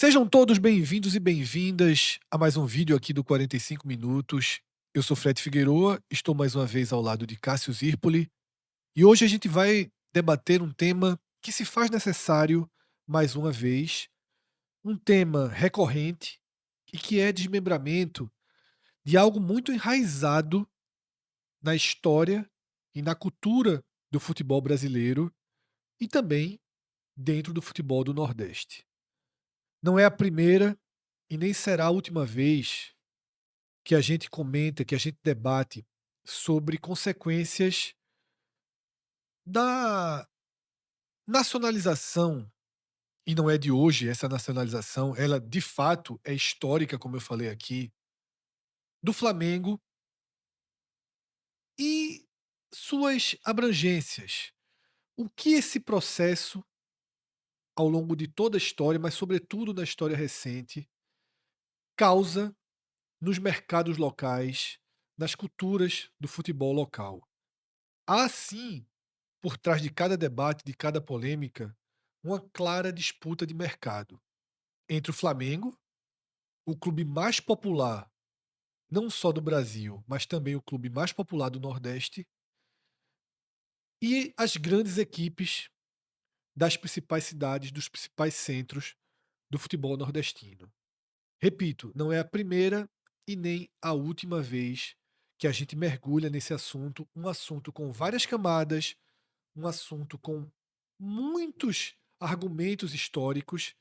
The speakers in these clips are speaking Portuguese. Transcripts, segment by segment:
Sejam todos bem-vindos e bem-vindas a mais um vídeo aqui do 45 Minutos. Eu sou Fred Figueroa, estou mais uma vez ao lado de Cássio Zirpoli e hoje a gente vai debater um tema que se faz necessário mais uma vez, um tema recorrente e que é desmembramento de algo muito enraizado na história e na cultura do futebol brasileiro e também dentro do futebol do Nordeste. Não é a primeira e nem será a última vez que a gente comenta, que a gente debate sobre consequências da nacionalização, e não é de hoje essa nacionalização, ela de fato é histórica, como eu falei aqui, do Flamengo e suas abrangências. O que esse processo, ao longo de toda a história, mas sobretudo na história recente, causa nos mercados locais, nas culturas do futebol local. Há sim, por trás de cada debate, de cada polêmica, uma clara disputa de mercado entre o Flamengo, o clube mais popular, não só do Brasil, mas também o clube mais popular do Nordeste, e as grandes equipes das principais cidades, dos principais centros do futebol nordestino. Repito, não é a primeira e nem a última vez que a gente mergulha nesse assunto, um assunto com várias camadas, um assunto com muitos argumentos históricos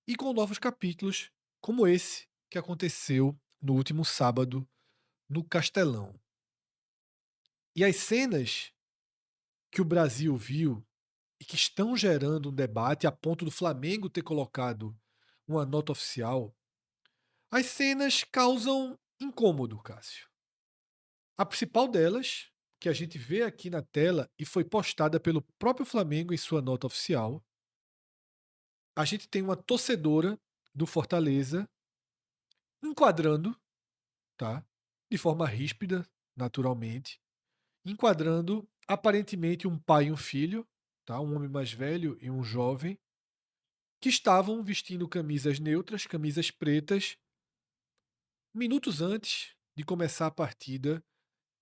e com novos capítulos, como esse que aconteceu no último sábado no Castelão. E as cenas que o Brasil viu e que estão gerando um debate a ponto do Flamengo ter colocado uma nota oficial, as cenas causam incômodo, Cássio. A principal delas, que a gente vê aqui na tela e foi postada pelo próprio Flamengo em sua nota oficial, a gente tem uma torcedora do Fortaleza enquadrando, tá? De forma ríspida, naturalmente, enquadrando aparentemente um pai e um filho, tá? Um homem mais velho e um jovem, que estavam vestindo camisas neutras, camisas pretas, minutos antes de começar a partida,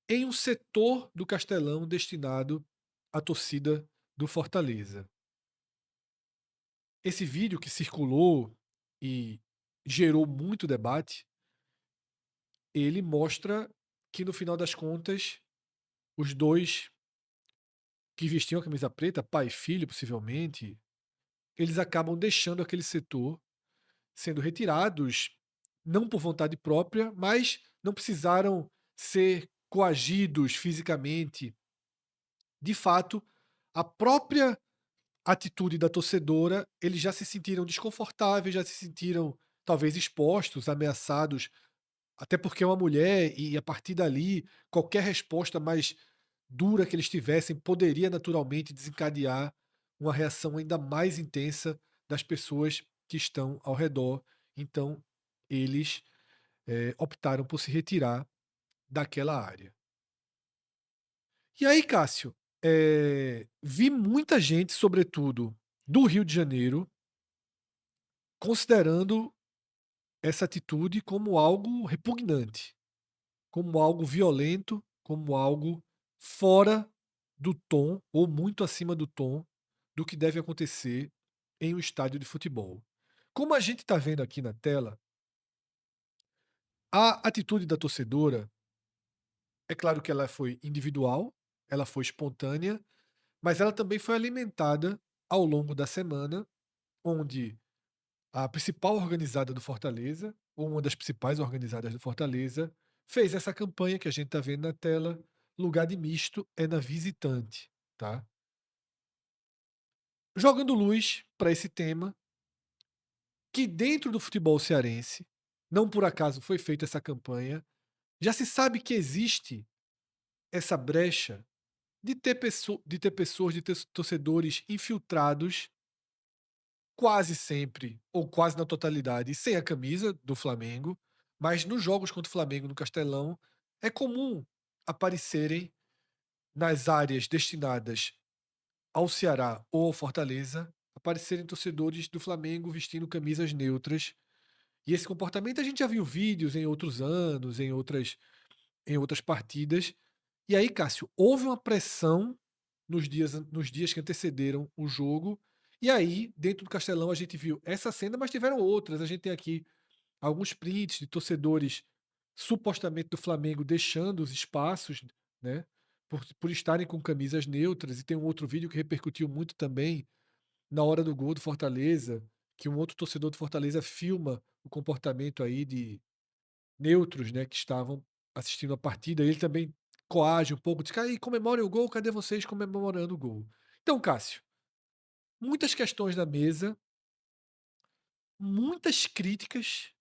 em um setor do Castelão destinado à torcida do Fortaleza. Esse vídeo que circulou e gerou muito debate, ele mostra que no final das contas, os dois que vestiam a camisa preta, pai e filho possivelmente, eles acabam deixando aquele setor, sendo retirados, não por vontade própria, mas não precisaram ser coagidos fisicamente. De fato, a própria atitude da torcedora, eles já se sentiram desconfortáveis, já se sentiram talvez expostos, ameaçados, até porque é uma mulher e a partir dali qualquer resposta mais dura que eles tivessem poderia naturalmente desencadear uma reação ainda mais intensa das pessoas que estão ao redor. Então, eles optaram por se retirar daquela área. E aí, Cássio, vi muita gente, sobretudo do Rio de Janeiro, considerando essa atitude como algo repugnante, como algo violento, como algo fora do tom ou muito acima do tom do que deve acontecer em um estádio de futebol. Como a gente está vendo aqui na tela, a atitude da torcedora, é claro que ela foi individual, ela foi espontânea, mas ela também foi alimentada ao longo da semana, onde a principal organizada do Fortaleza, ou uma das principais organizadas do Fortaleza, fez essa campanha que a gente está vendo na tela, lugar de misto é na visitante, tá? Jogando luz para esse tema, que dentro do futebol cearense, não por acaso foi feita essa campanha, já se sabe que existe essa brecha de ter torcedores infiltrados quase sempre, ou quase na totalidade, sem a camisa do Flamengo, mas nos jogos contra o Flamengo no Castelão, é comum aparecerem nas áreas destinadas ao Ceará ou ao Fortaleza, aparecerem torcedores do Flamengo vestindo camisas neutras. E esse comportamento a gente já viu vídeos em outros anos, em outras partidas. E aí, Cássio, houve uma pressão nos dias que antecederam o jogo. E aí, dentro do Castelão, a gente viu essa cena, mas tiveram outras. A gente tem aqui alguns prints de torcedores supostamente do Flamengo deixando os espaços, né? Por estarem com camisas neutras. E tem um outro vídeo que repercutiu muito também na hora do gol do Fortaleza, que um outro torcedor do Fortaleza filma o comportamento aí de neutros, né, que estavam assistindo a partida. Ele também coage um pouco, diz: "Aí, comemorem o gol, cadê vocês comemorando o gol?". Então, Cássio, muitas questões na mesa, muitas críticas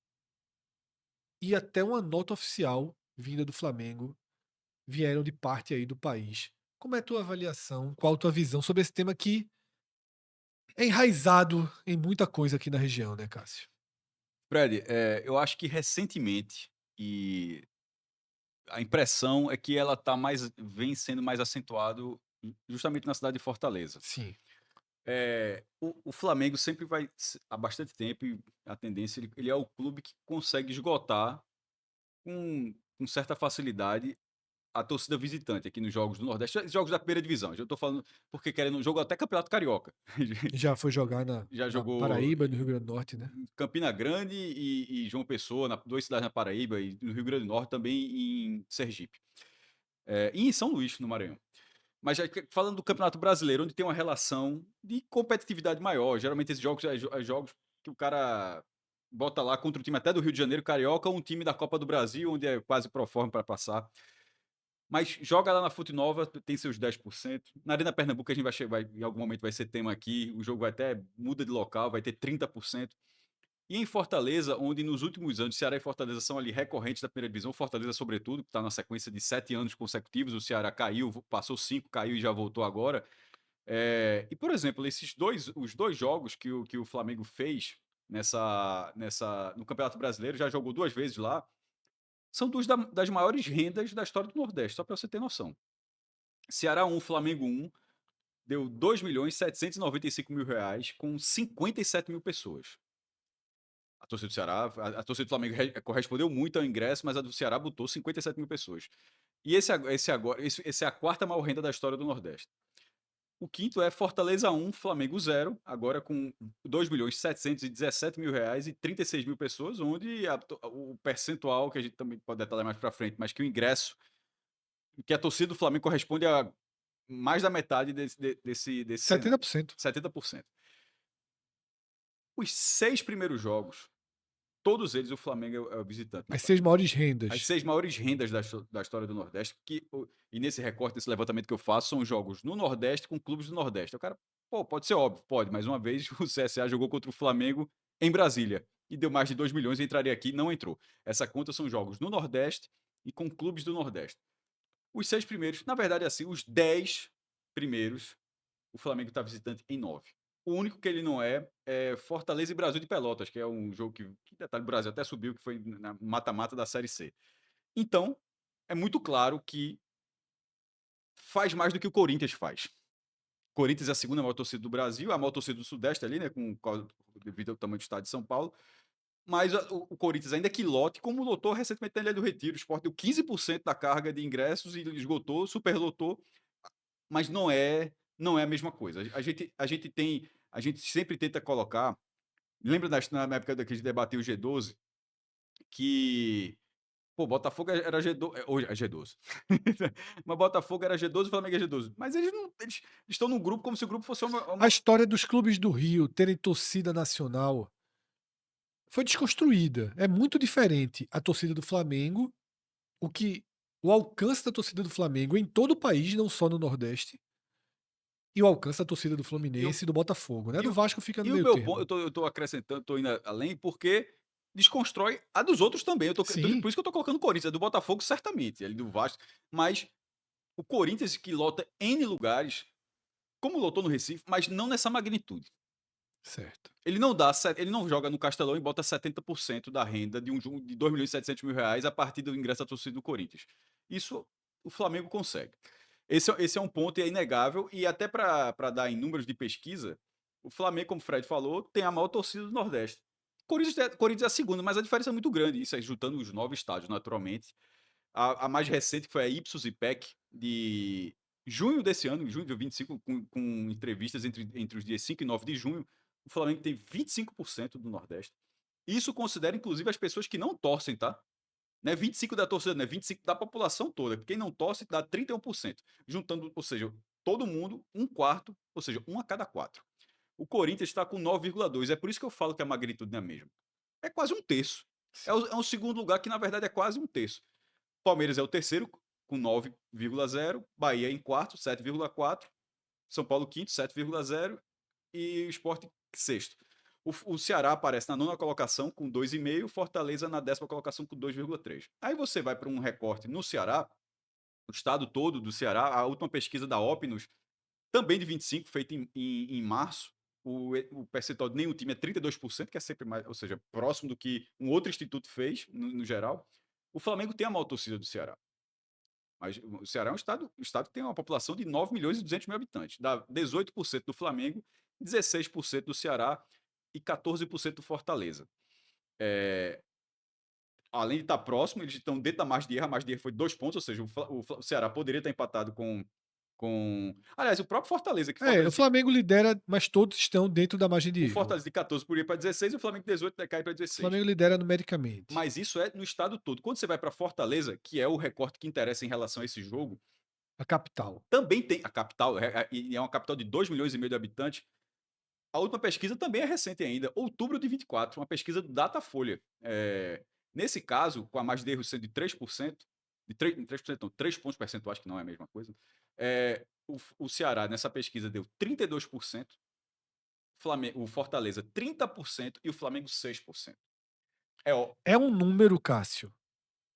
e até uma nota oficial vinda do Flamengo vieram de parte aí do país. Como é a tua avaliação? Qual a tua visão sobre esse tema que é enraizado em muita coisa aqui na região, né, Cássio? Fred, eu acho que recentemente, e a impressão é que ela vem sendo mais acentuado justamente na cidade de Fortaleza. Sim, O Flamengo sempre há bastante tempo, e a tendência, ele é o clube que consegue esgotar com certa facilidade a torcida visitante aqui nos jogos do Nordeste, jogos da primeira divisão. Já estou falando porque querendo um jogo até Campeonato Carioca. já foi jogar Já na jogou Paraíba, no Rio Grande do Norte, né? Campina Grande e João Pessoa, duas cidades na Paraíba e no Rio Grande do Norte, também em Sergipe. E em São Luís, no Maranhão. Mas falando do Campeonato Brasileiro, onde tem uma relação de competitividade maior. Geralmente esses jogos é jogos que o cara bota lá contra o time até do Rio de Janeiro, Carioca, ou um time da Copa do Brasil, onde é quase pro forma para passar. Mas joga lá na Fute Nova, tem seus 10%. Na Arena Pernambuco, a gente em algum momento vai ser tema aqui, o jogo vai até muda de local, vai ter 30%. E em Fortaleza, onde nos últimos anos Ceará e Fortaleza são ali recorrentes da primeira divisão, Fortaleza sobretudo, que está na sequência de 7 anos consecutivos, o Ceará caiu, passou 5, caiu e já voltou agora. E, por exemplo, os dois jogos que o Flamengo fez no Campeonato Brasileiro, já jogou 2 vezes lá, são das maiores rendas da história do Nordeste, só para você ter noção. Ceará 1, Flamengo 1, deu 2.795.000 reais com 57 mil pessoas. A torcida do Ceará, a torcida do Flamengo correspondeu muito ao ingresso, mas a do Ceará botou 57 mil pessoas. E esse é a quarta maior renda da história do Nordeste. O quinto é Fortaleza 1, Flamengo 0, agora com 2.717.000 reais e 36 mil pessoas, onde o percentual, que a gente também pode detalhar mais para frente, mas que o ingresso, que a torcida do Flamengo corresponde a mais da metade desse cenário, 70%. 70%. Os 6 primeiros jogos, todos eles o Flamengo é o visitante na As partida. 6 maiores As rendas. 6 maiores rendas da história do Nordeste, e nesse recorte, nesse levantamento que eu faço, são jogos no Nordeste com clubes do Nordeste. O cara, pô, pode ser óbvio, pode, mas uma vez o CSA jogou contra o Flamengo em Brasília e deu mais de 2 milhões e entraria aqui, não entrou. Essa conta são jogos no Nordeste e com clubes do Nordeste. Os 6 primeiros, na verdade, assim, os 10 primeiros, o Flamengo está visitante em 9. O único que ele não é Fortaleza e Brasil de Pelotas, que é um jogo que detalhe, o Brasil até subiu, que foi na mata-mata da Série C. Então, é muito claro que faz mais do que o Corinthians faz. O Corinthians é a segunda maior torcida do Brasil, a maior torcida do Sudeste ali, né, devido ao tamanho do estado de São Paulo. Mas o Corinthians ainda que lote, como lotou recentemente na Ilha do Retiro. O Sport deu 15% da carga de ingressos e esgotou, superlotou, mas não é a mesma coisa. A gente sempre tenta colocar. Lembra na época que a gente debateu o G12, que pô, Botafogo era G12, hoje é G12. Mas Botafogo era G12 e Flamengo é G12. Mas eles estão num grupo como se o grupo fosse A história dos clubes do Rio terem torcida nacional foi desconstruída. É muito diferente a torcida do Flamengo, o que o alcance da torcida do Flamengo em todo o país, não só no Nordeste, e o alcance da torcida do E o, Fluminense e do Botafogo, né? e Do o, Vasco fica no e o meio meu ponto, termo. eu tô acrescentando, tô indo além, porque desconstrói a dos outros também. Sim, Por isso que eu tô colocando o Corinthians, a do Botafogo certamente, ali do Vasco, mas o Corinthians que lota N lugares, como lotou no Recife, mas não nessa magnitude. certo. Ele não joga no Castelão e bota 70% da renda de de 2.700.000 reais a partir do ingresso da torcida do Corinthians. Isso o Flamengo consegue. Esse é um ponto e é inegável, e até para dar em números de pesquisa, O Flamengo, como o Fred falou, tem a maior torcida do Nordeste. Corinthians é a segunda, mas a diferença é muito grande. Isso aí, juntando os 9 estádios, naturalmente. A mais recente que foi a Ipsos e PEC, de junho desse ano, junho de 25, com entrevistas entre os dias 5 e 9 de junho. O Flamengo tem 25% do Nordeste. Isso considera, inclusive, as pessoas que não torcem, tá? Não é 25 da torcida, não é 25 da população toda. Quem não torce dá 31%. Juntando, ou seja, todo mundo, um quarto, ou seja, um a cada quatro. O Corinthians está com 9,2. É por isso que eu falo que a magnitude não é a mesma. É quase um terço. É um segundo lugar que, na verdade, é quase um terço. Palmeiras é o terceiro, com 9,0. Bahia em quarto, 7,4. São Paulo quinto, 7,0. E o Sport sexto. O Ceará aparece na nona colocação com 2,5. Fortaleza na décima colocação com 2,3. Aí você vai para um recorte no Ceará, o estado todo do Ceará. A última pesquisa da Opinus, também de 25, feita em março. O percentual de nenhum time é 32%, que é sempre mais, ou seja, próximo do que um outro instituto fez, no geral. O Flamengo tem a maior torcida do Ceará. Mas o Ceará é um estado que tem uma população de 9 milhões e 200 mil habitantes. Dá 18% do Flamengo, 16% do Ceará e 14% do Fortaleza. Além de estar próximo, eles estão dentro da margem de erro. A margem de erro foi 2 pontos, ou seja, o Ceará poderia estar empatado com. Aliás, o próprio Fortaleza, que O Flamengo lidera, mas todos estão dentro da margem de o erro. Fortaleza de 14 poderia ir para 16 e o Flamengo de 18 cai para O 16. Flamengo lidera numericamente. Mas isso é no estado todo. Quando você vai para Fortaleza, que é o recorte que interessa em relação a esse jogo, A capital. também tem a capital, e é uma capital de 2 milhões e meio de habitantes. A última pesquisa também é recente ainda, outubro de 24, uma pesquisa do Datafolha. Nesse caso, com a margem de erro sendo de 3%, de 3% não, 3 pontos percentuais, que não é a mesma coisa, o Ceará, nessa pesquisa, deu 32%, o Fortaleza 30% e o Flamengo 6%. É um número, Cássio,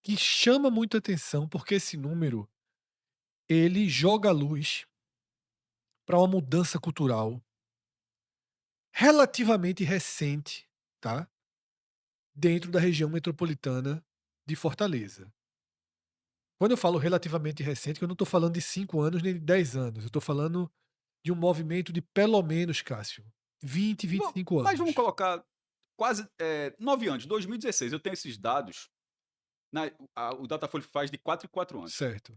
que chama muita atenção, porque esse número ele joga a luz para uma mudança cultural relativamente recente, tá? Dentro da região metropolitana de Fortaleza. Quando eu falo relativamente recente, eu não estou falando de 5 anos nem de 10 anos. Eu estou falando de um movimento de pelo menos, Cássio, 20, 25 Mas vamos anos. colocar quase 9 anos, 2016. Eu tenho esses dados. O Datafolha faz de 4 em 4 anos. Certo.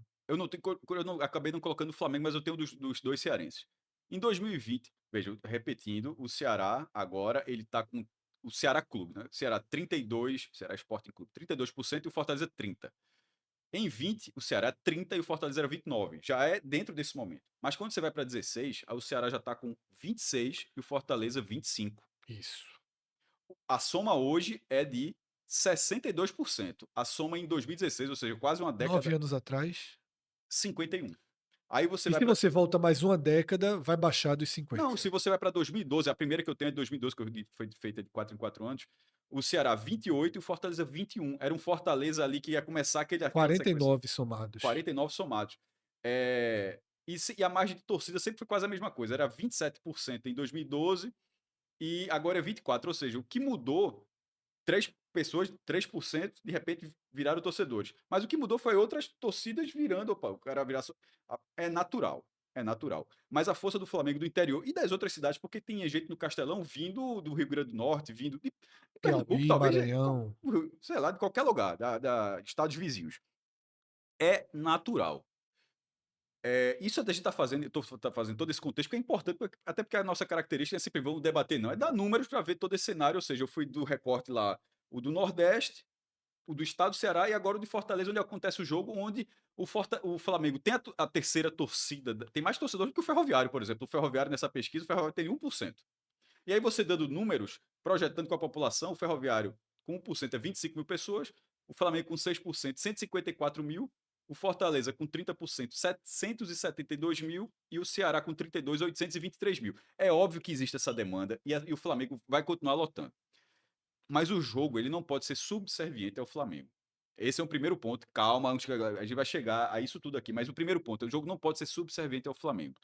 Acabei não colocando o Flamengo, mas eu tenho dos dois cearenses. Em 2020, veja, repetindo, o Ceará agora ele está com o Ceará Clube, né? Ceará 32, Ceará Sporting Clube 32% e o Fortaleza 30. Em 20, o Ceará 30 e o Fortaleza era 29. Já é dentro desse momento. Mas quando você vai para 16, o Ceará já está com 26 e o Fortaleza 25. Isso. A soma hoje é de 62%. A soma em 2016, ou seja, quase uma 9 década, anos atrás. 51. Aí você E vai se para. você volta mais uma década, vai baixar dos 50. Não, se você vai para 2012, a primeira que eu tenho é de 2012, que foi feita de 4 em 4 anos. O Ceará 28 e o Fortaleza 21. Era um Fortaleza ali que ia começar aquela sequência. 49 somados. 49 somados. E a margem de torcida sempre foi quase a mesma coisa. Era 27% em 2012 e agora é 24%. Ou seja, o que mudou, 3 pessoas, 3%, de repente viraram torcedores. Mas o que mudou foi outras torcidas virando. Opa, o cara virar. É natural. É natural. Mas a força do Flamengo do interior e das outras cidades, porque tinha gente no Castelão vindo do Rio Grande do Norte, vindo de Pernambuco, Piauí, talvez, Maranhão. sei lá, de qualquer lugar, da estados vizinhos. É natural. Isso a gente está fazendo, tá fazendo todo esse contexto, que é importante, até porque a nossa característica é sempre vamos debater, não, é dar números para ver todo esse cenário. Ou seja, eu fui do recorte lá, o do Nordeste, o do estado do Ceará e agora o de Fortaleza, onde acontece o jogo, onde o Flamengo tem a terceira torcida, tem mais torcedores do que o Ferroviário, por exemplo. O Ferroviário, nessa pesquisa, o Ferroviário tem 1%. E aí você dando números, projetando com a população, o Ferroviário com 1% é 25 mil pessoas, o Flamengo com 6%, 154 mil, o Fortaleza com 30%, 772 mil e o Ceará com 32, 823 mil. É óbvio que existe essa demanda e o Flamengo vai continuar lotando. Mas o jogo ele não pode ser subserviente ao Flamengo. Esse é o primeiro ponto. Calma, a gente vai chegar a isso tudo aqui. Mas o primeiro ponto, o jogo não pode ser subserviente ao Flamengo.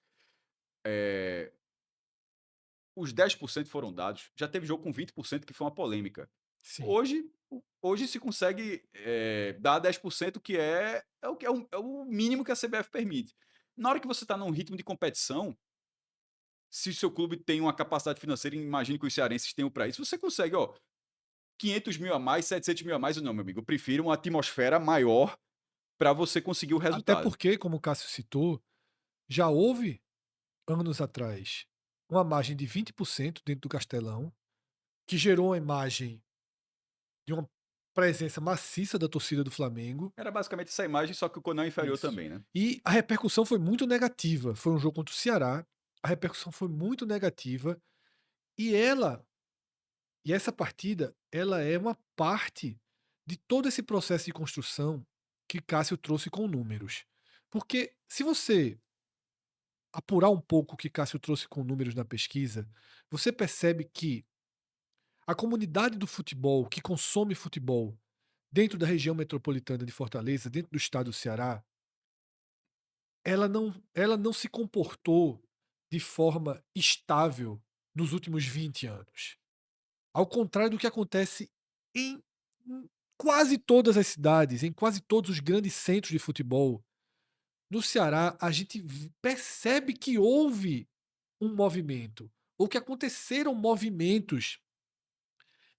Os 10% foram dados. Já teve jogo com 20% que foi uma polêmica. Sim. Hoje se consegue dar 10%, que é o mínimo que a CBF permite. Na hora que você está num ritmo de competição, se o seu clube tem uma capacidade financeira, imagine que os cearenses tenham para isso, você consegue, ó, 500 mil a mais, 700 mil a mais, não, meu amigo, eu prefiro uma atmosfera maior para você conseguir o Até resultado. porque, como o Cássio citou, já houve, anos atrás, uma margem de 20% dentro do Castelão, que gerou uma imagem de uma presença maciça da torcida do Flamengo. Era basicamente essa imagem, só que o Conão é inferior Isso. também, né? E a repercussão foi muito negativa. Foi um jogo contra o Ceará, a repercussão foi muito negativa e essa partida, ela é uma parte de todo esse processo de construção que Cássio trouxe com números. Porque se você apurar um pouco o que Cássio trouxe com números na pesquisa, você percebe que a comunidade do futebol, que consome futebol dentro da região metropolitana de Fortaleza, dentro do estado do Ceará, ela não se comportou de forma estável nos últimos 20 anos. Ao contrário do que acontece em quase todas as cidades, em quase todos os grandes centros de futebol, no Ceará a gente percebe que houve um movimento, ou que aconteceram movimentos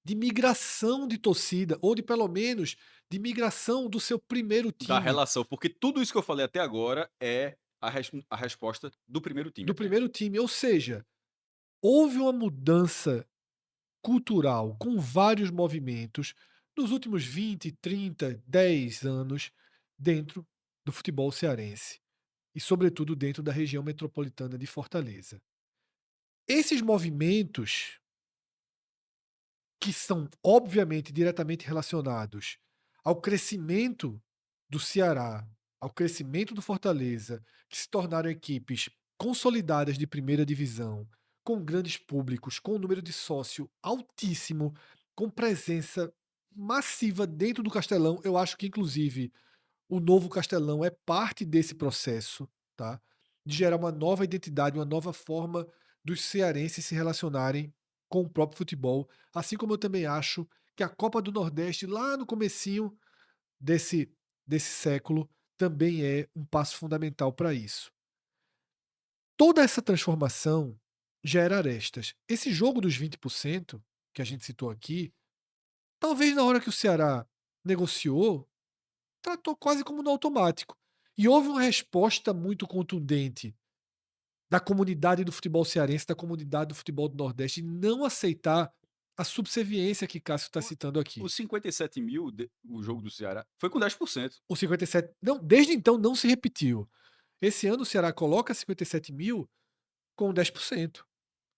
de migração de torcida, ou de pelo menos de migração do seu primeiro Da time, relação, porque tudo isso que eu falei até agora é a resposta do primeiro time do apenas. primeiro time, ou seja, houve uma mudança cultural com vários movimentos nos últimos 20, 30, 10 anos dentro do futebol cearense e, sobretudo, dentro da região metropolitana de Fortaleza. Esses movimentos, que são obviamente diretamente relacionados ao crescimento do Ceará, ao crescimento do Fortaleza, que se tornaram equipes consolidadas de primeira divisão, com grandes públicos, com um número de sócio altíssimo, com presença massiva dentro do Castelão. Eu acho que, inclusive, o novo Castelão é parte desse processo, tá? De gerar uma nova identidade, uma nova forma dos cearenses se relacionarem com o próprio futebol, assim como eu também acho que a Copa do Nordeste, lá no comecinho desse, desse século, também é um passo fundamental para isso. Toda essa transformação gera arestas. Esse jogo dos 20% que a gente citou aqui, talvez na hora que o Ceará negociou, tratou quase como no automático. E houve uma resposta muito contundente da comunidade do futebol cearense, da comunidade do futebol do Nordeste, em não aceitar a subserviência que Cássio está O citando aqui. os 57 mil, o jogo do Ceará, foi com 10%. O 57. Não, desde então não se repetiu. Esse ano o Ceará coloca 57 mil com 10%.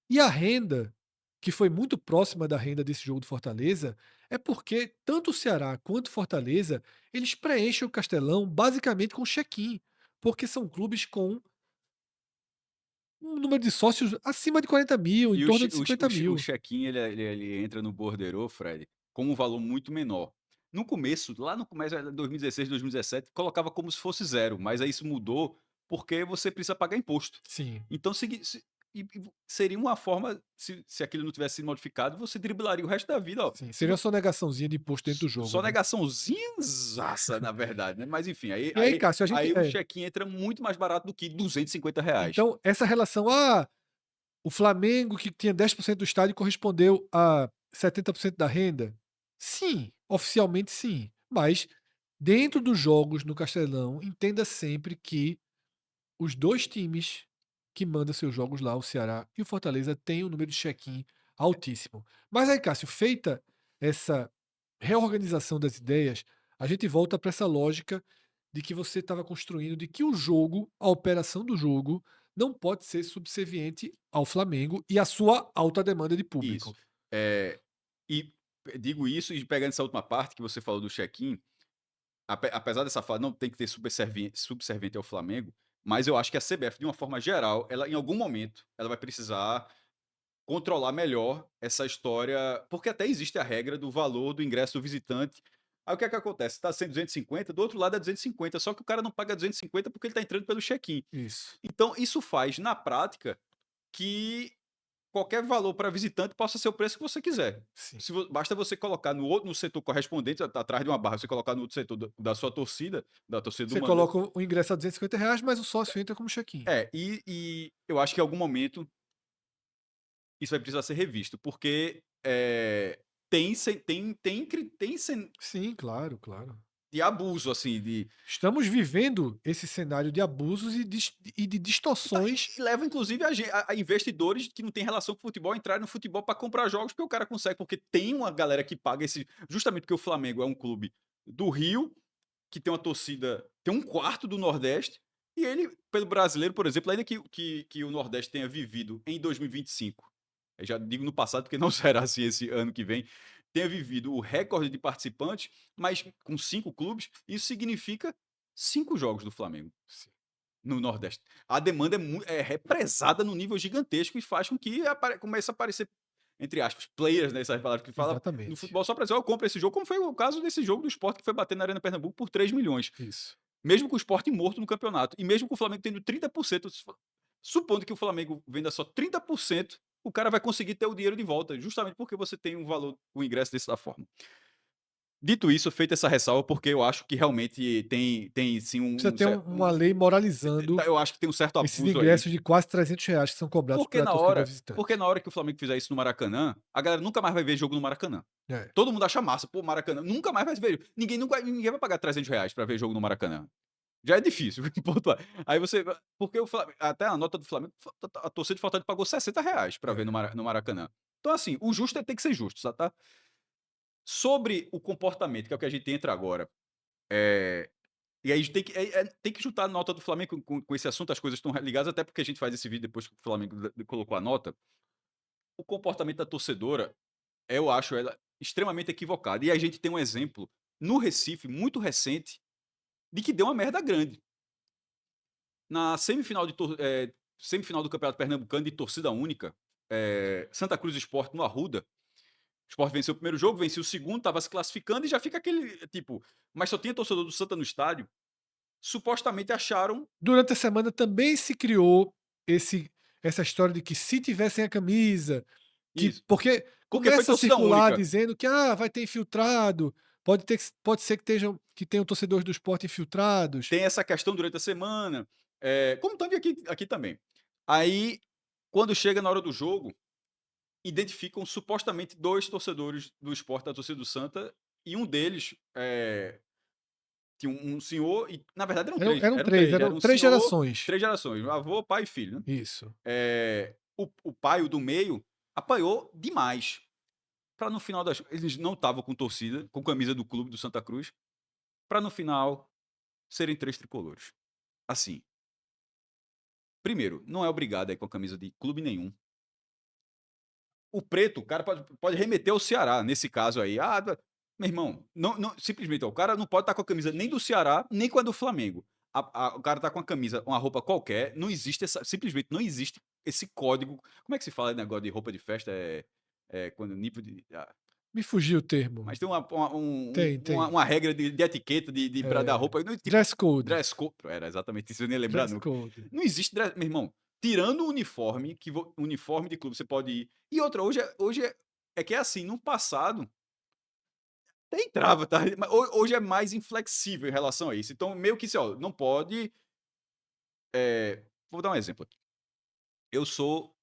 E a renda, que foi muito próxima da renda desse jogo do Fortaleza, é porque tanto o Ceará quanto o Fortaleza, eles preenchem o Castelão basicamente com check-in, porque são clubes com um número de sócios acima de 40 mil, em E torno de 50 o mil. check-in ele entra no borderô, Fred, com um valor muito menor. No começo, lá no começo, 2016, 2017, colocava como se fosse zero, mas aí isso mudou porque você precisa pagar imposto. Sim, Então seria uma forma, se aquilo não tivesse sido modificado, você driblaria o resto da vida, ó. sim. Seria só negaçãozinha de imposto dentro do jogo, Só né? negaçãozinhazaça, na verdade, né? Mas enfim, E aí, Cássio, a gente. aí o check-in entra muito mais barato do que R$ 250. Então, essa relação, o Flamengo, que tinha 10% do estádio, correspondeu a 70% da renda? Sim, oficialmente sim. Mas, dentro dos jogos no Castelão, entenda sempre que os dois times que mandam seus jogos lá, o Ceará e o Fortaleza, têm um número de check-in altíssimo. Mas aí, Cássio, feita essa reorganização das ideias, a gente volta para essa lógica de que você estava construindo, de que o jogo, a operação do jogo, não pode ser subserviente ao Flamengo e à sua alta demanda de Isso. público. E digo isso e pegando essa última parte que você falou do check-in, apesar dessa fala não tem que ter subserviente ao Flamengo, mas eu acho que a CBF, de uma forma geral, ela em algum momento, ela vai precisar controlar melhor essa história, porque até existe a regra do valor do ingresso do visitante. Aí o que é que acontece? Está sendo 250, do outro lado é 250, só que o cara não paga 250 porque ele está entrando pelo check-in. Isso. Então isso faz, na prática, que qualquer valor para visitante possa ser o preço que você quiser. Sim. Basta você colocar no setor correspondente, atrás de uma barra, você colocar no outro setor da sua torcida, da torcida do Você manda. coloca o ingresso a R$ 250, mas o sócio entra como check-in. E eu acho que em algum momento isso vai precisar ser revisto, porque tem Sim, claro, claro. de abuso, assim, Estamos vivendo esse cenário de abusos e de distorções. e leva inclusive a investidores que não têm relação com o futebol a entrar no futebol para comprar jogos, porque o cara consegue, porque tem uma galera que paga esse. Justamente porque o Flamengo é um clube do Rio, que tem uma torcida, tem um quarto do Nordeste, e ele, pelo brasileiro, por exemplo, ainda que o Nordeste tenha vivido em 2025, eu já digo no passado, porque não será assim esse ano que vem, tenha vivido o recorde de participantes, mas com 5 clubes, isso significa 5 jogos do Flamengo no Nordeste. A demanda é represada num nível gigantesco e faz com que comece a aparecer, entre aspas, players, né, essas palavras que fala no Exatamente. futebol só para dizer, eu compro esse jogo, como foi o caso desse jogo do Sport que foi bater na Arena Pernambuco por 3 milhões. Isso. Mesmo com o Sport morto no campeonato. E mesmo com o Flamengo tendo 30%, supondo que o Flamengo venda só 30%, o cara vai conseguir ter o dinheiro de volta, justamente porque você tem um valor, o ingresso dessa forma. Dito isso, feita essa ressalva, porque eu acho que realmente tem sim Precisa ter uma lei moralizando eu acho que tem um certo esses abuso aí. ingressos de quase R$ 300 que são cobrados Porque pela na torcida hora porque visitante. na hora que o Flamengo fizer isso no Maracanã, a galera nunca mais vai ver jogo no Maracanã. É. Todo mundo acha massa, pô, Maracanã, nunca mais vai ver. Ninguém vai pagar R$ 300 pra ver jogo no Maracanã. Já é difícil, pontuar. Aí você porque o Flamengo, até a nota do Flamengo, a torcida de Fortaleza pagou R$ 60 pra ver É. no Maracanã. Então assim, o justo tem que ser justo, tá? Sobre o comportamento, que é o que a gente entra agora, eh, e aí a gente tem que juntar a nota do Flamengo com esse assunto, as coisas estão ligadas, até porque a gente faz esse vídeo depois que o Flamengo colocou a nota. O comportamento da torcedora, eu acho ela extremamente equivocada. E a gente tem um exemplo no Recife, muito recente, de que deu uma merda grande. Na semifinal do Campeonato Pernambucano de torcida única, Santa Cruz e Sport no Arruda. O Sport venceu o primeiro jogo, venceu o segundo, estava se classificando e já fica aquele tipo. Mas só tinha torcedor do Santa no estádio. Supostamente acharam. Durante a semana também se criou esse essa história de que se tivessem a camisa, que Isso. porque Porque foi começa a torcida circular única. dizendo que vai ter infiltrado, pode ser que tenham torcedores do Sport infiltrados. Tem essa questão durante a semana. Como também aqui também. Aí, quando chega na hora do jogo, identificam supostamente 2 torcedores do Sport, da torcida do Santa, e um deles, tinha um senhor e na verdade Eram eram 3, 3, eram era um 3 senhor, gerações. 3 gerações, avô, pai e filho, né. Isso. O pai, o do meio, apanhou demais, para no final das eles não estavam com torcida, com camisa do clube do Santa Cruz, para no final serem 3 tricolores. Assim, primeiro, não é obrigado a ir com a camisa de clube nenhum. O preto, o cara pode remeter ao Ceará, nesse caso aí. Meu irmão, simplesmente, ó, o cara não pode estar com a camisa nem do Ceará, nem com a do Flamengo. O cara tá com a camisa, uma roupa qualquer, não existe simplesmente não existe esse código. Como é que se fala negócio de roupa de festa? Quando o nível de. Me fugiu o termo. Mas tem Tem. uma regra de etiqueta para dar É, roupa. Tipo, dress code. dress code. Era exatamente isso, eu nem ia lembrar Dress nunca. code. Não existe dress, meu irmão. Tirando o uniforme, uniforme de clube você pode ir. E outra, hoje é que é assim, no passado até entrava, tá? Mas hoje é mais inflexível em relação a isso. Então, meio que assim, ó, não pode. Vou dar um exemplo aqui. Eu sou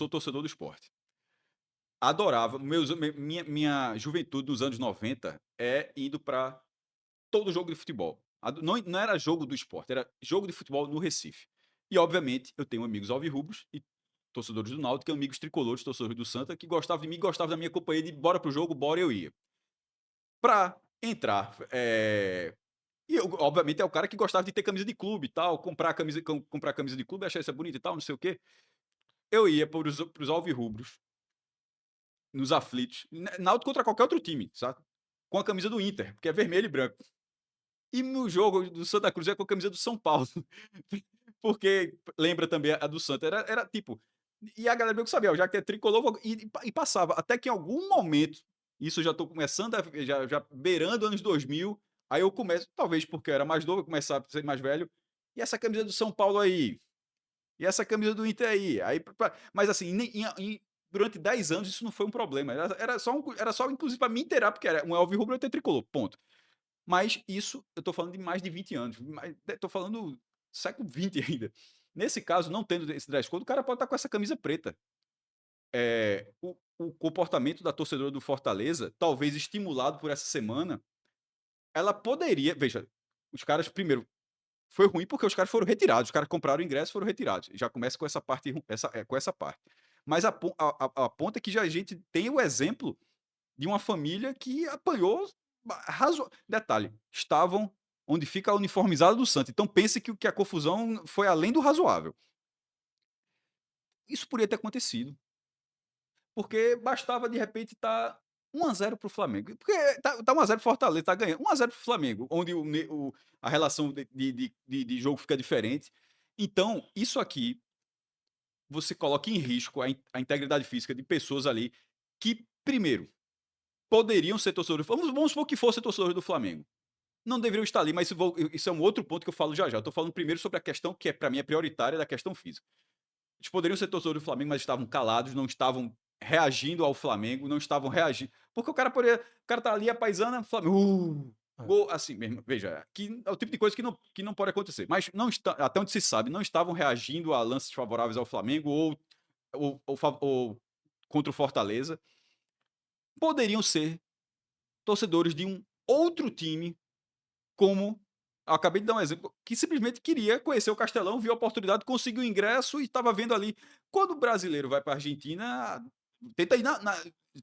torcedor do esporte. Adorava. Minha juventude dos anos 90 indo para todo jogo de futebol. Não era jogo do esporte, era jogo de futebol no Recife. E, obviamente, eu tenho amigos alvirrubros e torcedores do Náutico, e amigos tricolores, torcedores do Santa, que gostavam de mim, gostavam da minha companhia, de bora pro jogo, bora, eu ia. Pra entrar, e eu, obviamente, é o cara que gostava de ter camisa de clube e tal, comprar camisa de clube, achar isso bonito e tal, não sei o quê. Eu ia pros alvirrubros, nos aflitos, Náutico contra qualquer outro time, sabe? Com a camisa do Inter, porque é vermelho e branco. E no jogo do Santa Cruz é com a camisa do São Paulo. Porque lembra também a do Santa. Era tipo. E a galera meio que sabia, ó, já que é tricolor, e passava. Até que em algum momento, isso eu já tô começando, já beirando anos 2000, aí eu começo, talvez porque eu era mais novo, eu começar a ser mais velho. E essa camisa do São Paulo aí? E essa camisa do Inter aí? Mas assim, durante 10 anos isso não foi um problema. Era só inclusive, para me inteirar, porque era um Alvirrubro e outro tricolor. Ponto. Mas isso, eu estou falando de mais de 20 anos. Estou falando século XX ainda. Nesse caso, não tendo esse dress code, o cara pode estar com essa camisa preta. o comportamento da torcedora do Fortaleza, talvez estimulado por essa semana, ela poderia. Veja, os caras, primeiro, foi ruim porque os caras foram retirados, os caras compraram o ingresso e foram retirados. Já começa com essa parte, com essa parte. Mas a ponta é que já a gente tem o exemplo de uma família que apanhou. Detalhe, estavam onde fica a uniformizada do Santos. Então pense que a confusão foi além do razoável. Isso poderia ter acontecido. Porque bastava de repente estar 1-0 para o Flamengo. Porque tá 1-0 pro Fortaleza, tá ganhando. 1-0 pro Flamengo, onde a relação de jogo fica diferente. Então, isso aqui, você coloca em risco a integridade física de pessoas ali que, primeiro, poderiam ser torcedores. Vamos supor que fossem torcedores do Flamengo. Não deveriam estar ali, mas isso é um outro ponto que eu falo já já. Eu tô falando primeiro sobre a questão que para mim é prioritária da questão física. Eles poderiam ser torcedores do Flamengo, mas estavam calados, não estavam reagindo ao Flamengo, não estavam reagindo. Porque o cara poderia. O cara tá ali, a paisana, Flamengo. É. Gol, assim mesmo. Veja, que é o tipo de coisa que não pode acontecer. Mas não está, até onde se sabe, não estavam reagindo a lances favoráveis ao Flamengo ou contra o Fortaleza. Poderiam ser torcedores de um outro time, como eu acabei de dar um exemplo, que simplesmente queria conhecer o Castelão, viu a oportunidade, conseguiu o ingresso e estava vendo ali. Quando o brasileiro vai para a Argentina, tenta ir,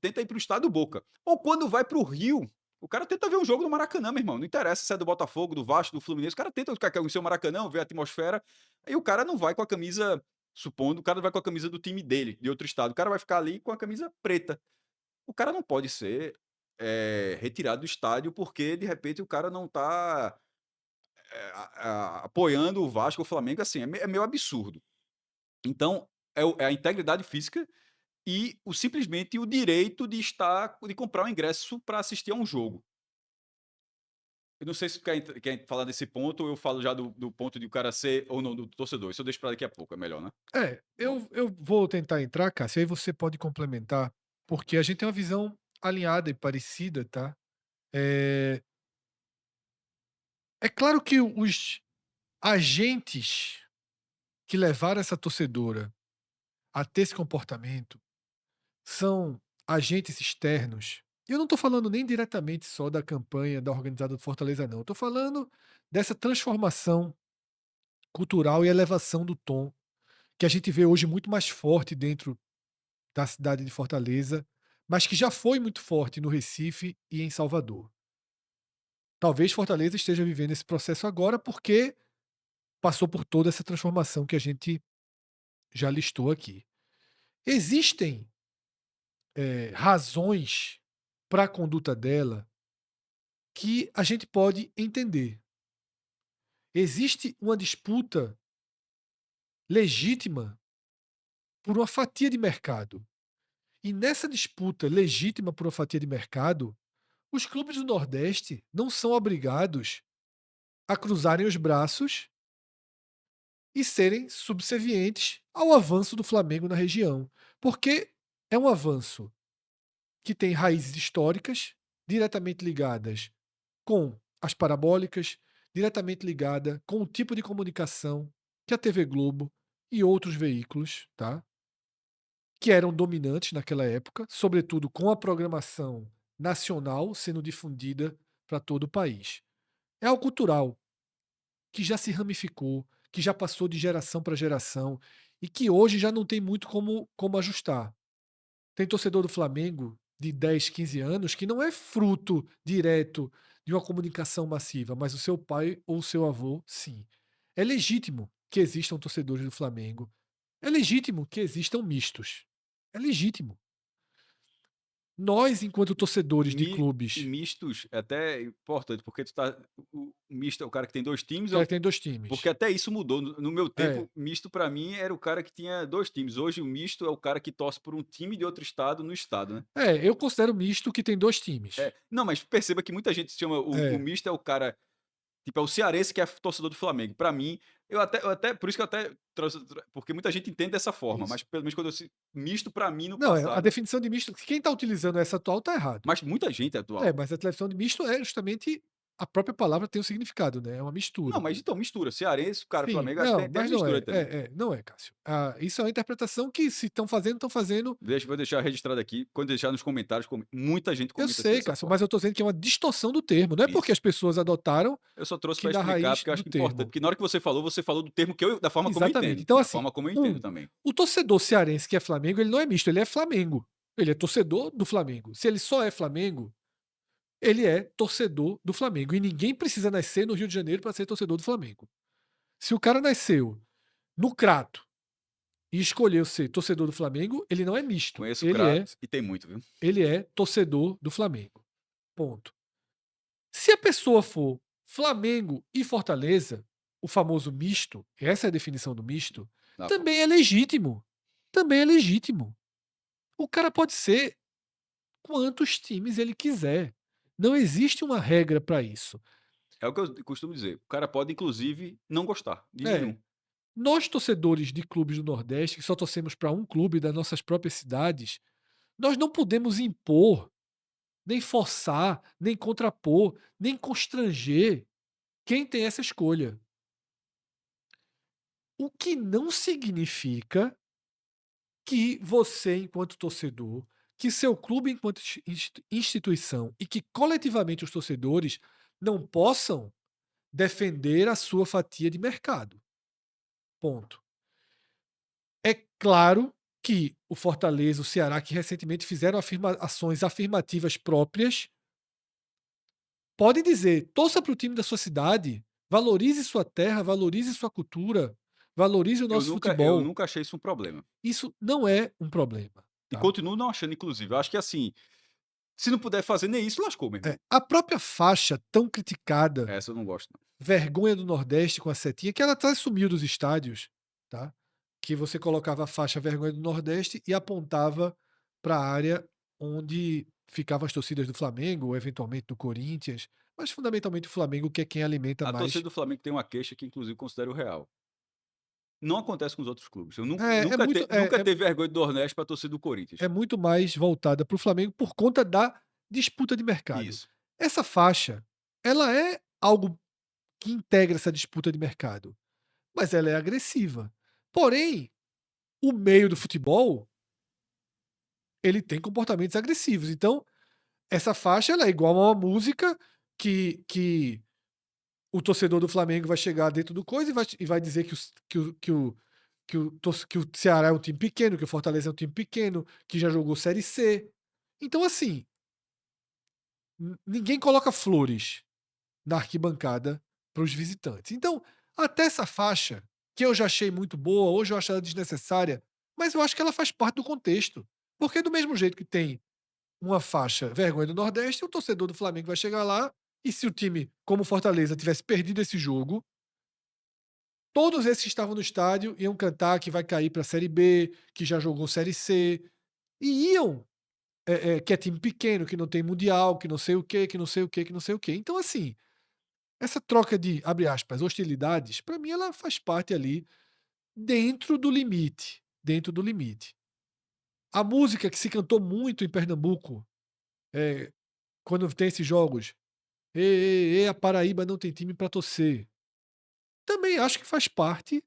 tenta ir para o estado Boca. Ou quando vai para o Rio, o cara tenta ver um jogo no Maracanã, meu irmão. Não interessa se é do Botafogo, do Vasco, do Fluminense. O cara tenta conhecer o Maracanã, ver a atmosfera. E o cara não vai com a camisa, supondo, o cara vai com a camisa do time dele, de outro estado. O cara vai ficar ali com a camisa preta. O cara não pode ser retirado do estádio porque, de repente, o cara não está apoiando o Vasco, o Flamengo, assim, é meio absurdo. Então, é a integridade física e simplesmente o direito de comprar um ingresso para assistir a um jogo. Eu não sei se quer falar desse ponto, ou eu falo já do ponto de o cara ser ou não do torcedor. Isso eu deixo para daqui a pouco, é melhor, né? Eu vou tentar entrar, Cássio, aí você pode complementar, porque a gente tem uma visão alinhada e parecida, tá? É, é claro que os agentes que levaram essa torcedora a ter esse comportamento são agentes externos. E eu não estou falando nem diretamente só da campanha da organizada do Fortaleza, não. Eu estou falando dessa transformação cultural e elevação do tom que a gente vê hoje muito mais forte dentro da cidade de Fortaleza, mas que já foi muito forte no Recife e em Salvador. Talvez Fortaleza esteja vivendo esse processo agora porque passou por toda essa transformação que a gente já listou aqui. Existem razões para a conduta dela que a gente pode entender. Existe uma disputa legítima por uma fatia de mercado. E nessa disputa legítima por uma fatia de mercado, os clubes do Nordeste não são obrigados a cruzarem os braços e serem subservientes ao avanço do Flamengo na região. Porque é um avanço que tem raízes históricas diretamente ligadas com as parabólicas, diretamente ligada com o tipo de comunicação que a TV Globo e outros veículos, tá, que eram dominantes naquela época, sobretudo com a programação nacional sendo difundida para todo o país. É algo cultural que já se ramificou, que já passou de geração para geração e que hoje já não tem muito como ajustar. Tem torcedor do Flamengo de 10, 15 anos que não é fruto direto de uma comunicação massiva, mas o seu pai ou o seu avô, sim. É legítimo que existam torcedores do Flamengo. É legítimo que existam mistos. É legítimo. Nós, enquanto torcedores de E clubes, mistos é até importante, porque o misto é o cara que tem dois times, que tem 2 porque times. até isso mudou. No meu É, tempo, misto para mim era o cara que tinha dois times. Hoje o misto é o cara que torce por um time de outro estado no estado, né? eu considero misto que tem 2 times. Não, mas perceba que muita gente chama o É, misto é o cara, tipo, é o cearense que é torcedor do Flamengo. Para mim, por isso que eu até porque muita gente entende dessa forma, mas isso. pelo menos quando misto para mim no Não, a passado, definição de misto, quem está utilizando essa atual está errado. mas muita gente é atual. Mas a definição de misto é justamente a própria palavra tem um significado, né? É uma Não, mistura. mas então mistura. Cearense, o cara Sim, Flamengo, acho que não, tem a mas não mistura, é. entendeu? Não é, Cássio. Ah, isso é uma interpretação que, se estão fazendo. Vou deixar registrado aqui. Quando deixar nos comentários, muita gente Eu comenta assim sei, dessa Cássio, forma. mas eu tô dizendo que é uma distorção do termo. Não é porque Isso. as pessoas adotaram Eu só trouxe que para da explicar, raiz porque eu acho do que é importante. termo. Porque na hora que você falou do termo que eu, da forma como eu Exatamente. entendo. Então, Da assim, forma como eu entendo também. o torcedor cearense que é Flamengo, ele não é misto, ele é Flamengo. Ele é torcedor do Flamengo. Se ele só é Flamengo, ele é torcedor do Flamengo. E ninguém precisa nascer no Rio de Janeiro para ser torcedor do Flamengo. Se o cara nasceu no Crato e escolheu ser torcedor do Flamengo, ele não é misto. Conheço o Ele é, Kratos e tem muito, viu? ele é torcedor do Flamengo. Ponto. Se a pessoa for Flamengo e Fortaleza, o famoso misto, essa é a definição do misto, Tá bom. também é legítimo. Também é legítimo. O cara pode ser quantos times ele quiser. Não existe uma regra para isso. É o que eu costumo dizer. O cara pode, inclusive, não gostar de É, nenhum. nós torcedores de clubes do Nordeste, que só torcemos para um clube das nossas próprias cidades, nós não podemos impor, nem forçar, nem contrapor, nem constranger quem tem essa escolha. O que não significa que você, enquanto torcedor, que seu clube, enquanto instituição, e que coletivamente os torcedores não possam defender a sua fatia de mercado. Ponto. É claro que o Fortaleza, o Ceará, que recentemente fizeram ações afirmativas próprias, podem dizer: torça para o time da sua cidade, valorize sua terra, valorize sua cultura, valorize o nosso Eu futebol. nunca achei isso um problema. Isso não é um problema. E Tá? continuo não achando, inclusive. Eu acho que assim, se não puder fazer nem isso, lascou, meu irmão. A própria faixa tão criticada, Essa eu não gosto, não. Vergonha do Nordeste com a setinha, que ela até sumiu dos estádios, tá? Que você colocava a faixa Vergonha do Nordeste e apontava para a área onde ficavam as torcidas do Flamengo, ou eventualmente do Corinthians, mas fundamentalmente o Flamengo, que é quem alimenta A torcida mais. do Flamengo tem uma queixa que, inclusive, considero real. Não acontece com os outros clubes. Eu É, é muito, nunca é, é, teve vergonha do Nordeste para a torcida do Corinthians. é muito mais voltada para o Flamengo por conta da disputa de mercado. Isso. Essa faixa, ela é algo que integra essa disputa de mercado, mas ela é agressiva. Porém, o meio do futebol, ele tem comportamentos agressivos. Então, essa faixa ela é igual a uma música que o torcedor do Flamengo vai chegar dentro do coisa e vai dizer que o Ceará é um time pequeno, que o Fortaleza é um time pequeno, que já jogou Série C. Então, assim, ninguém coloca flores na arquibancada para os visitantes. Então, até essa faixa, que eu já achei muito boa, hoje eu acho ela desnecessária, mas eu acho que ela faz parte do contexto. Porque do mesmo jeito que tem uma faixa vergonha do Nordeste, o torcedor do Flamengo vai chegar lá e se o time, como o Fortaleza, tivesse perdido esse jogo, todos esses que estavam no estádio iam cantar que vai cair para a Série B, que já jogou Série C, e iam, que é time pequeno, que não tem mundial, que não sei o quê, que não sei o quê, que não sei o quê. Então, assim, essa troca de, abre aspas, hostilidades, para mim ela faz parte ali dentro do limite. Dentro do limite. A música que se cantou muito em Pernambuco, eh, quando tem esses jogos, "Ê, ê, ê, a Paraíba não tem time para torcer", também acho que faz parte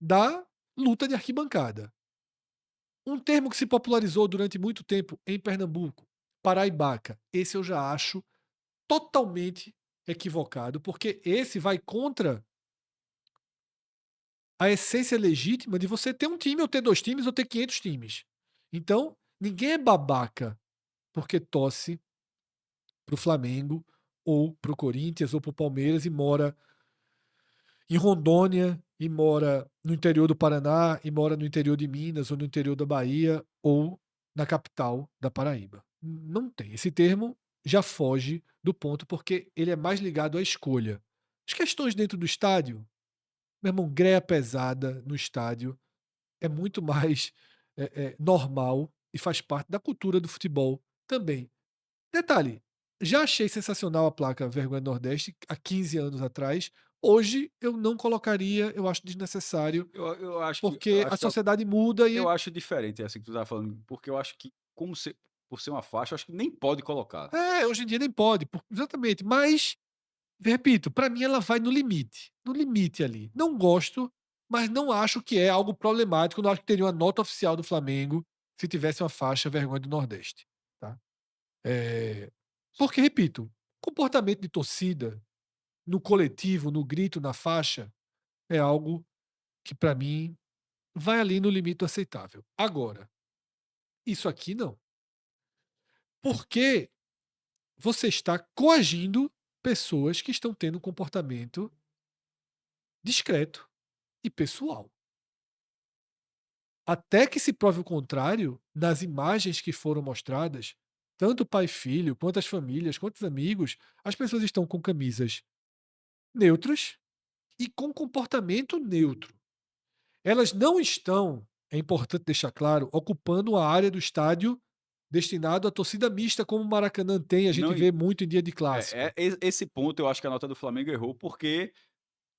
da luta de arquibancada. Um termo que se popularizou durante muito tempo em Pernambuco, paraibaca, esse eu já acho totalmente equivocado, porque esse vai contra a essência legítima de você ter um time, ou ter 2 times, ou ter 500 times. Então, ninguém é babaca porque torce para o Flamengo, ou para o Corinthians, ou para o Palmeiras e mora em Rondônia, e mora no interior do Paraná, e mora no interior de Minas, ou no interior da Bahia, ou na capital da Paraíba. Não tem. Esse termo já foge do ponto, porque ele é mais ligado à escolha. As questões dentro do estádio, meu irmão, greia pesada no estádio é muito mais normal e faz parte da cultura do futebol também. Detalhe, já achei sensacional a placa Vergonha do Nordeste há 15 anos atrás. Hoje eu não colocaria, eu acho desnecessário, Eu porque a acho que sociedade muda eu e. acho diferente essa que tu tá falando, porque eu acho que, por ser uma faixa, eu acho que nem pode colocar. É, hoje em dia nem pode, exatamente. Mas repito, pra mim ela vai no limite ali. Não gosto, mas não acho que é algo problemático, não acho que teria uma nota oficial do Flamengo se tivesse uma faixa vergonha do Nordeste, tá. Porque, repito, comportamento de torcida, no coletivo, no grito, na faixa, é algo que pra mim vai ali no limite do aceitável. Agora, isso aqui não. Porque você está coagindo pessoas que estão tendo um comportamento discreto e pessoal. Até que se prove o contrário, nas imagens que foram mostradas, tanto pai e filho, quanto as famílias, quanto os amigos, as pessoas estão com camisas neutras e com comportamento neutro. Elas não estão, é importante deixar claro, ocupando a área do estádio destinado à torcida mista, como o Maracanã tem, a gente Não, vê muito em dia de clássico. esse ponto eu acho que a nota do Flamengo errou, porque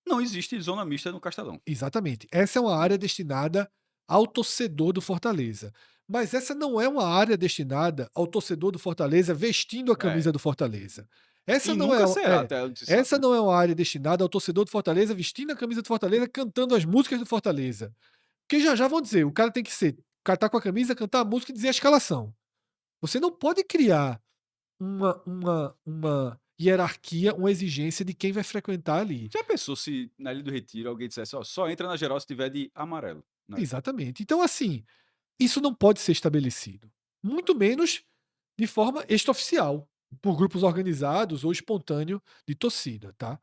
não existe zona mista no Castelão. Exatamente. Essa é uma área destinada ao torcedor do Fortaleza. Mas essa não é uma área destinada ao torcedor do Fortaleza vestindo a É, camisa do Fortaleza. Essa e não é, nunca será, até onde se sabe, essa né. não é uma área destinada ao torcedor do Fortaleza vestindo a camisa do Fortaleza, cantando as músicas do Fortaleza. Porque já já vão dizer, o cara tem que ser, o cara tá com a camisa, cantar a música e dizer a escalação. Você não pode criar uma hierarquia, uma exigência de quem vai frequentar ali. Já pensou se na Ilha do Retiro alguém dissesse: "Ó, só entra na geral se tiver de amarelo", né. Exatamente. Então, assim, isso não pode ser estabelecido. Muito menos de forma extraoficial, por grupos organizados ou espontâneo de torcida, tá?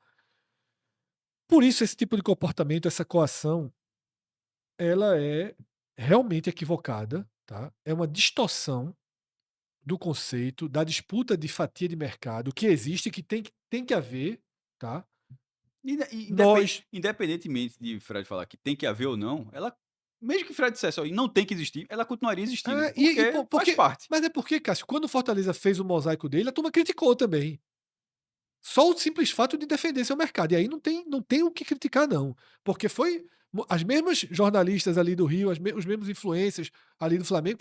Por isso, esse tipo de comportamento, essa coação, ela é realmente equivocada, tá? É uma distorção do conceito da disputa de fatia de mercado que existe, que tem que haver, tá? Nós. Independentemente de Fred falar que tem que haver ou não, ela mesmo que Fred dissesse: "Ó, e não tem que existir", ela continuaria existindo, porque faz parte. Mas é porque, Cássio, quando o Fortaleza fez o mosaico dele, a turma criticou também. Só o simples fato de defender seu mercado. E aí não tem o que criticar, não. Porque foi as mesmas jornalistas ali do Rio, os mesmos influências ali do Flamengo,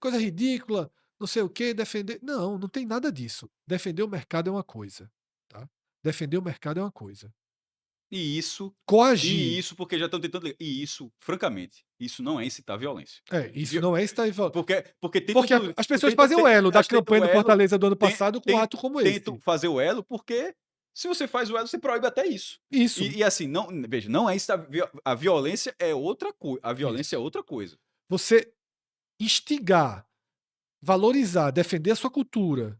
coisa ridícula, não sei o quê, defender. Não, não tem nada disso. Defender o mercado é uma coisa. Tá? Defender o mercado é uma coisa. E isso Coagir. porque já estão tentando e isso, francamente, isso não é incitar violência. Isso Viol não é estar. porque tentam Porque tu as tu pessoas tenta fazem o te elo da elas tentam campanha o do elo, Fortaleza do ano ten passado com um ten ato como tentam esse. fazer o elo, porque se você faz o elo, você proíbe até isso. Isso. E assim, não veja, não é incitar a violência é outra coisa, a violência é Isso. outra coisa. Você instigar, valorizar, defender a sua cultura,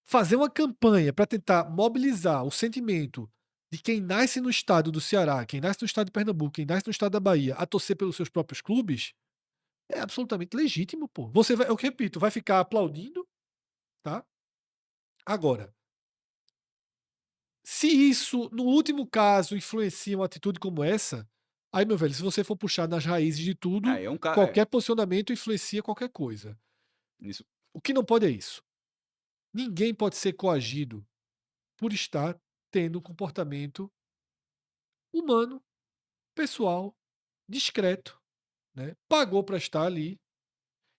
fazer uma campanha para tentar mobilizar o sentimento de quem nasce no estado do Ceará, quem nasce no estado de Pernambuco, quem nasce no estado da Bahia, a torcer pelos seus próprios clubes, é absolutamente legítimo, pô. Você vai, eu repito, vai ficar aplaudindo, tá? Agora, se isso, no último caso, influencia uma atitude como essa, aí, meu velho, se você for puxar nas raízes de tudo, É um ca é, qualquer posicionamento influencia qualquer coisa. isso O que não pode é isso. Ninguém pode ser coagido por estar tendo um comportamento humano, pessoal, discreto, né? Pagou para estar ali.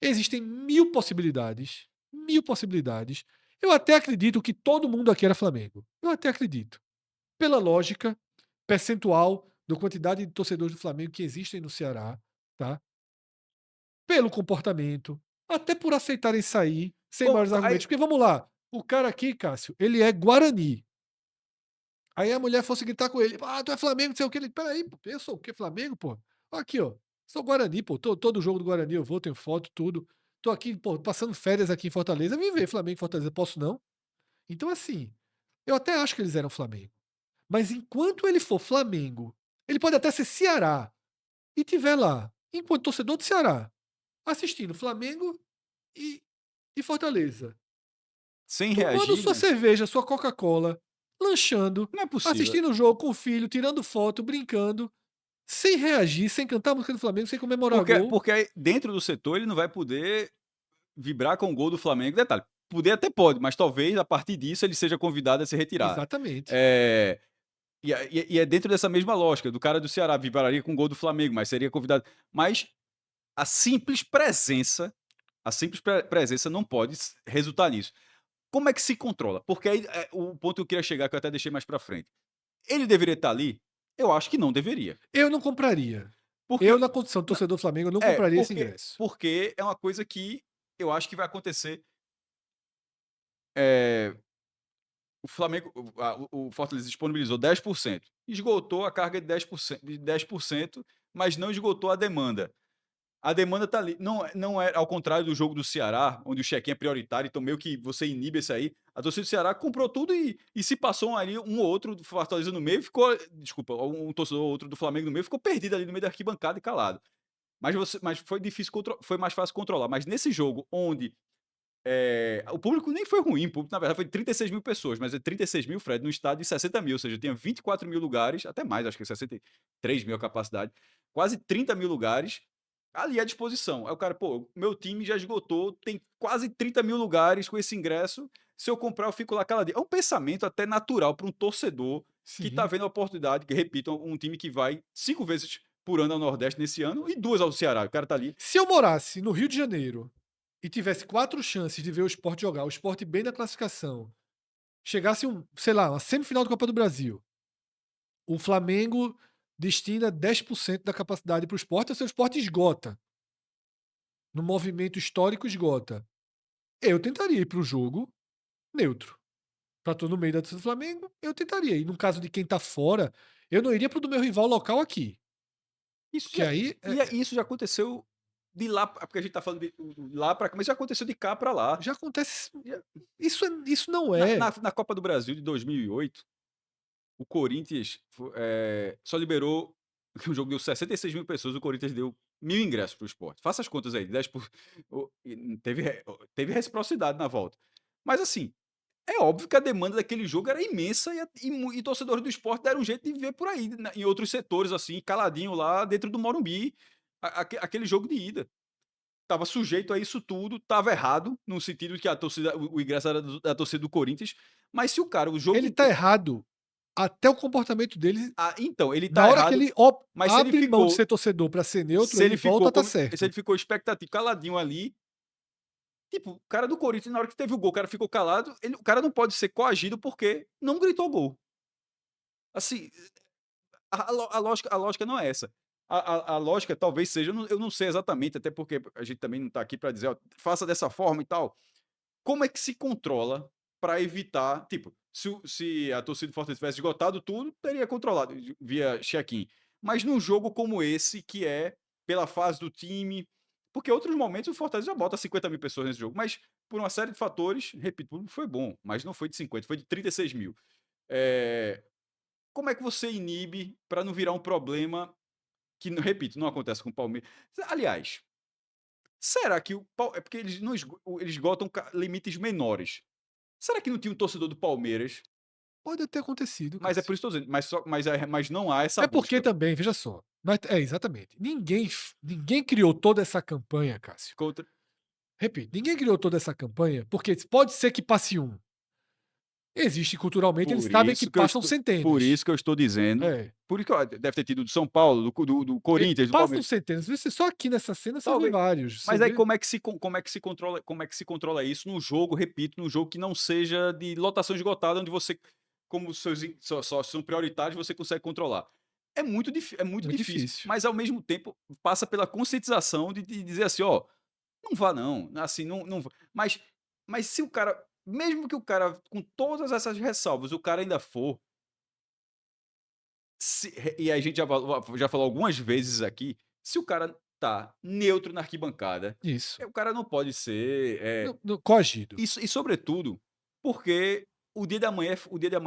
Existem mil possibilidades. Mil possibilidades. Eu até acredito que todo mundo aqui era Flamengo. Eu até acredito. Pela lógica percentual da quantidade de torcedores do Flamengo que existem no Ceará, tá? Pelo comportamento, até por aceitarem sair sem como maiores argumentos. aí Porque vamos lá, o cara aqui, Cássio, ele é Guarani. Aí a mulher fosse gritar com ele: "Ah, tu é Flamengo, não sei o quê". Ele: "Espera pô, eu sou o quê? Flamengo, pô? Aqui, ó, sou Guarani, pô, todo jogo do Guarani eu vou, tenho foto, tudo. Tô aqui, pô, passando férias aqui em Fortaleza, vim ver Flamengo e Fortaleza, posso não?". Então, assim, eu até acho que eles eram Flamengo. Mas enquanto ele for Flamengo, ele pode até ser Ceará e tiver lá, enquanto torcedor do Ceará, assistindo Flamengo e Fortaleza, sem tomando reagir, sua né, cerveja, sua Coca-Cola, lanchando, não é possível. assistindo o jogo com o filho, tirando foto, brincando, sem reagir, sem cantar a música do Flamengo, sem comemorar gol. Porque aí dentro do setor ele não vai poder vibrar com o gol do Flamengo. Detalhe, poder até pode, mas talvez a partir disso ele seja convidado a se retirar. Exatamente. Eh, e é dentro dessa mesma lógica, do cara do Ceará vibraria com o gol do Flamengo, mas seria convidado. Mas a simples presença, a simples presença não pode resultar nisso. como é que se controla? Porque aí, o ponto que eu queria chegar, que eu até deixei mais pra frente. Ele deveria estar ali? Eu acho que não deveria. Eu não compraria. Porque Eu, na condição de na torcedor do Flamengo, eu não compraria esse porque ingresso. porque é uma coisa que eu acho que vai acontecer. Eh, o Flamengo o Fortaleza disponibilizou 10%, esgotou a carga de 10%, mas não esgotou a demanda. A demanda tá ali. Não é ao contrário do jogo do Ceará, onde o check-in é prioritário, então meio que você inibe esse aí. A torcida do Ceará comprou tudo e se passou ali um ou outro do Fortaleza no meio, ficou, desculpa, um torcedor ou outro do Flamengo no meio, ficou perdido ali no meio da arquibancada e calado. Mas foi difícil foi mais fácil controlar. Mas nesse jogo onde o público nem foi ruim, o público na verdade foi 36 mil pessoas, mas é 36 mil, Fred, num estádio de 60 mil, ou seja, tinha 24 mil lugares, até mais, acho que 63 mil a capacidade, quase 30 mil lugares ali à disposição. Aí o cara, pô, meu time já esgotou, tem quase 30 mil lugares com esse ingresso, se eu comprar eu fico lá caladinho. É um pensamento até natural para um torcedor que tá Sim. vendo a oportunidade, que repito, um time que vai 5 vezes por ano ao Nordeste nesse ano e 2 ao Ceará, o cara tá ali. Se eu morasse no Rio de Janeiro e tivesse 4 chances de ver o Sport jogar, o Sport bem na classificação, chegasse sei lá, uma semifinal do Copa do Brasil, o Flamengo destina 10% da capacidade para o Sport, ou seja, o Sport esgota. No movimento histórico, esgota. Eu tentaria ir para o jogo neutro. Para tô no meio da torcida do Flamengo, eu tentaria. E no caso de quem tá fora, eu não iria pro do meu rival local aqui. Isso Que já aí isso já aconteceu de lá, porque a gente tá falando de lá pra cá, mas já aconteceu de cá pra lá. já acontece. Já Isso não na é. na na Copa do Brasil de 2008, o Corinthians só liberou o jogo deu 66 mil pessoas, o Corinthians deu 1.000 ingressos para o Sport. Faça as contas aí, 10 por teve reciprocidade na volta. Mas assim, é óbvio que a demanda daquele jogo era imensa e torcedores do Sport deram um jeito de ver por aí, em outros setores, assim, caladinho lá dentro do Morumbi, aquele jogo de ida. Tava sujeito a isso tudo, tava errado, no sentido de que a torcida, o ingresso era da torcida do Corinthians, mas se o cara, o jogo Ele tá inteiro. errado até o comportamento dele. Então, ele Na tá hora que errado, ele mas abre mão de ser torcedor para ser neutro, se ele ele volta ficou, a tá se ele certo. ficou expectativo, caladinho ali, tipo, o cara do Corinthians, na hora que teve o gol, o cara ficou calado, o cara não pode ser coagido porque não gritou gol. Assim, a lógica não é essa. A lógica talvez seja, eu não sei exatamente, até porque a gente também não tá aqui para dizer, ó, faça dessa forma e tal. Como é que se controla para evitar, tipo, se a torcida do Fortaleza tivesse esgotado tudo, teria controlado via check-in. Mas num jogo como esse, que é pela fase do time, porque em outros momentos o Fortaleza já bota 50 mil pessoas nesse jogo, mas por uma série de fatores, repito, o público foi bom, mas não foi de 50, foi de 36 mil. É, como é que você inibe para não virar um problema que, repito, não acontece com o Palmeiras? Aliás, será que é porque eles, não eles esgotam limites menores. Será que não tinha um torcedor do Palmeiras? Pode ter acontecido, Mas é por Cássio. isso que eu tô dizendo, mas não há essa É porque busca também, veja só. Exatamente. Ninguém criou toda essa campanha, Cássio. contra. Repito, ninguém criou toda essa campanha porque pode ser que passe um. Existe culturalmente, eles sabem que passam Por centenas. isso que eu estou dizendo, É. por isso que deve ter tido do São Paulo, do Corinthians, do Passam Palmeiras, centenas. Você só aqui nessa cena você vê talvez. vários. Você Mas aí vê. como é que se controla isso num jogo, repito, num jogo que não seja de lotação esgotada, onde você, como os seus sócios são prioritários, você consegue controlar. É muito Muito difícil, difícil. mas ao mesmo tempo passa pela conscientização de dizer assim, ó, não vá não, assim, não vá. Mas se o cara, mesmo que o cara, com todas essas ressalvas, o cara ainda for, e a gente já falou algumas vezes aqui, se o cara tá neutro na arquibancada, Isso. o cara não pode ser, Coagido. e sobretudo, porque o dia de amanhã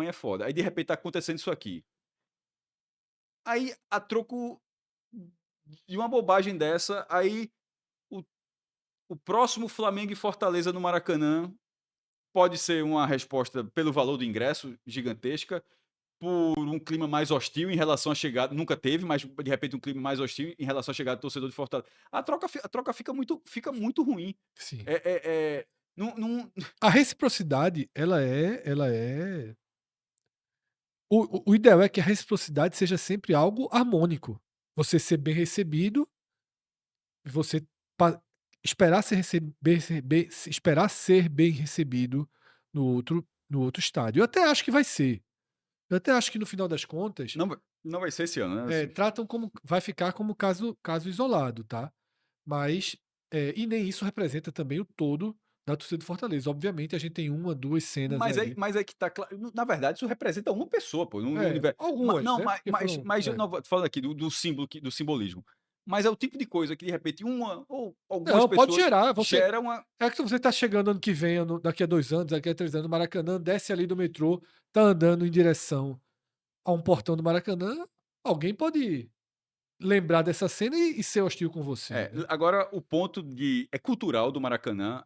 é foda, aí de repente tá acontecendo isso aqui. Aí a troco de uma bobagem dessa, aí o o próximo Flamengo e Fortaleza no Maracanã pode ser uma resposta pelo valor do ingresso gigantesca, por um clima mais hostil em relação à chegada, nunca teve, mas de repente um clima mais hostil em relação à chegada do torcedor de Fortaleza. A troca fica muito ruim. Sim. É, é, é, não, A reciprocidade, ela é. O ideal é que a reciprocidade seja sempre algo harmônico. Você ser bem recebido, você pa- esperar ser bem recebido no outro estádio. Eu até acho que vai ser. Eu até acho que no final das contas, Não vai ser esse ano, né? Assim, tratam como vai ficar como caso isolado, tá. Mas, e nem isso representa também o todo da torcida do Fortaleza. Obviamente a gente tem uma, 2 cenas ali. mas é que tá claro. Na verdade, isso representa uma pessoa, pô, no É, universo. algumas, Não, né, porque foram não, tô falando aqui do símbolo, do simbolismo. Mas é o tipo de coisa que, de repente, uma ou algumas não, pode pessoas gerar, você gera uma. é que se você tá chegando ano que vem, daqui a 2 anos, daqui a 3 anos, no Maracanã, desce ali do metrô, tá andando em direção a um portão do Maracanã, alguém pode lembrar dessa cena e ser hostil com você, né. Agora, o ponto é cultural do Maracanã,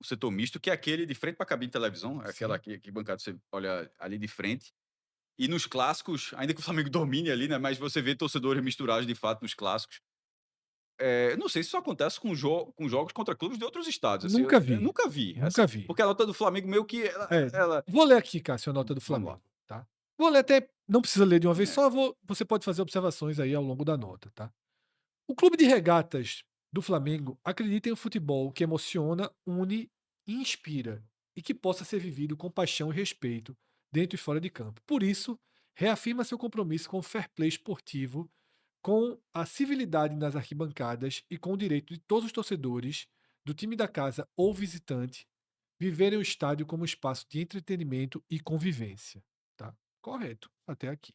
o setor misto, que é aquele de frente para a cabine de televisão, é aquela Sim. que bancada você olha ali de frente. E nos clássicos, ainda que o Flamengo domine ali, né? Mas você vê torcedores misturados de fato nos clássicos. Não sei se isso acontece com jogos contra clubes de outros estados. Assim, Nunca eu vi, nunca vi, nunca assim, vi. porque a nota do Flamengo meio que É, ela. vou ler aqui, Cássio, a nota do Vamos lá. Flamengo, tá. Vou ler até não precisa ler de uma vez É. só, você pode fazer observações aí ao longo da nota, tá. O clube de regatas do Flamengo acredita em um futebol que emociona, une e inspira, e que possa ser vivido com paixão e respeito, dentro e fora de campo. Por isso, reafirma seu compromisso com o fair play esportivo, com a civilidade nas arquibancadas e com o direito de todos os torcedores, do time da casa ou visitante, viverem o estádio como espaço de entretenimento e convivência. Tá? Correto, até aqui.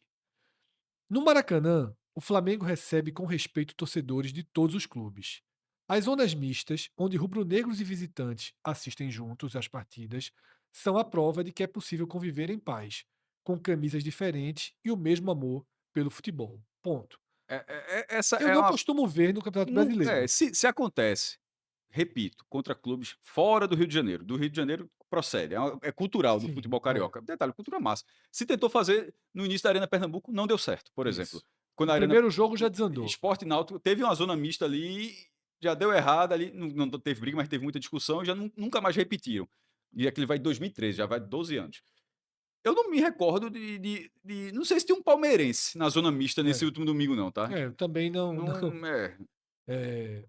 No Maracanã, o Flamengo recebe com respeito torcedores de todos os clubes. As zonas mistas, onde rubro-negros e visitantes assistem juntos às partidas, são a prova de que é possível conviver em paz, com camisas diferentes e o mesmo amor pelo futebol. Ponto. Essa Eu é não uma. costumo ver no Campeonato Brasileiro. Se acontece, repito, contra clubes fora do Rio de Janeiro. Do Rio de Janeiro procede, é cultural do Sim, futebol carioca. Detalhe, cultura massa. Se tentou fazer no início da Arena Pernambuco, não deu certo, por exemplo. isso. Quando O a Arena primeiro jogo já desandou. Esporte e Náutico teve uma zona mista ali, já deu errado ali, não teve briga, mas teve muita discussão, e já nunca mais repetiram. E aquele vai de 2013, já vai de 12 anos. Eu não me recordo não sei se tem um palmeirense na zona mista nesse É, último domingo não, tá? também não. Não, É,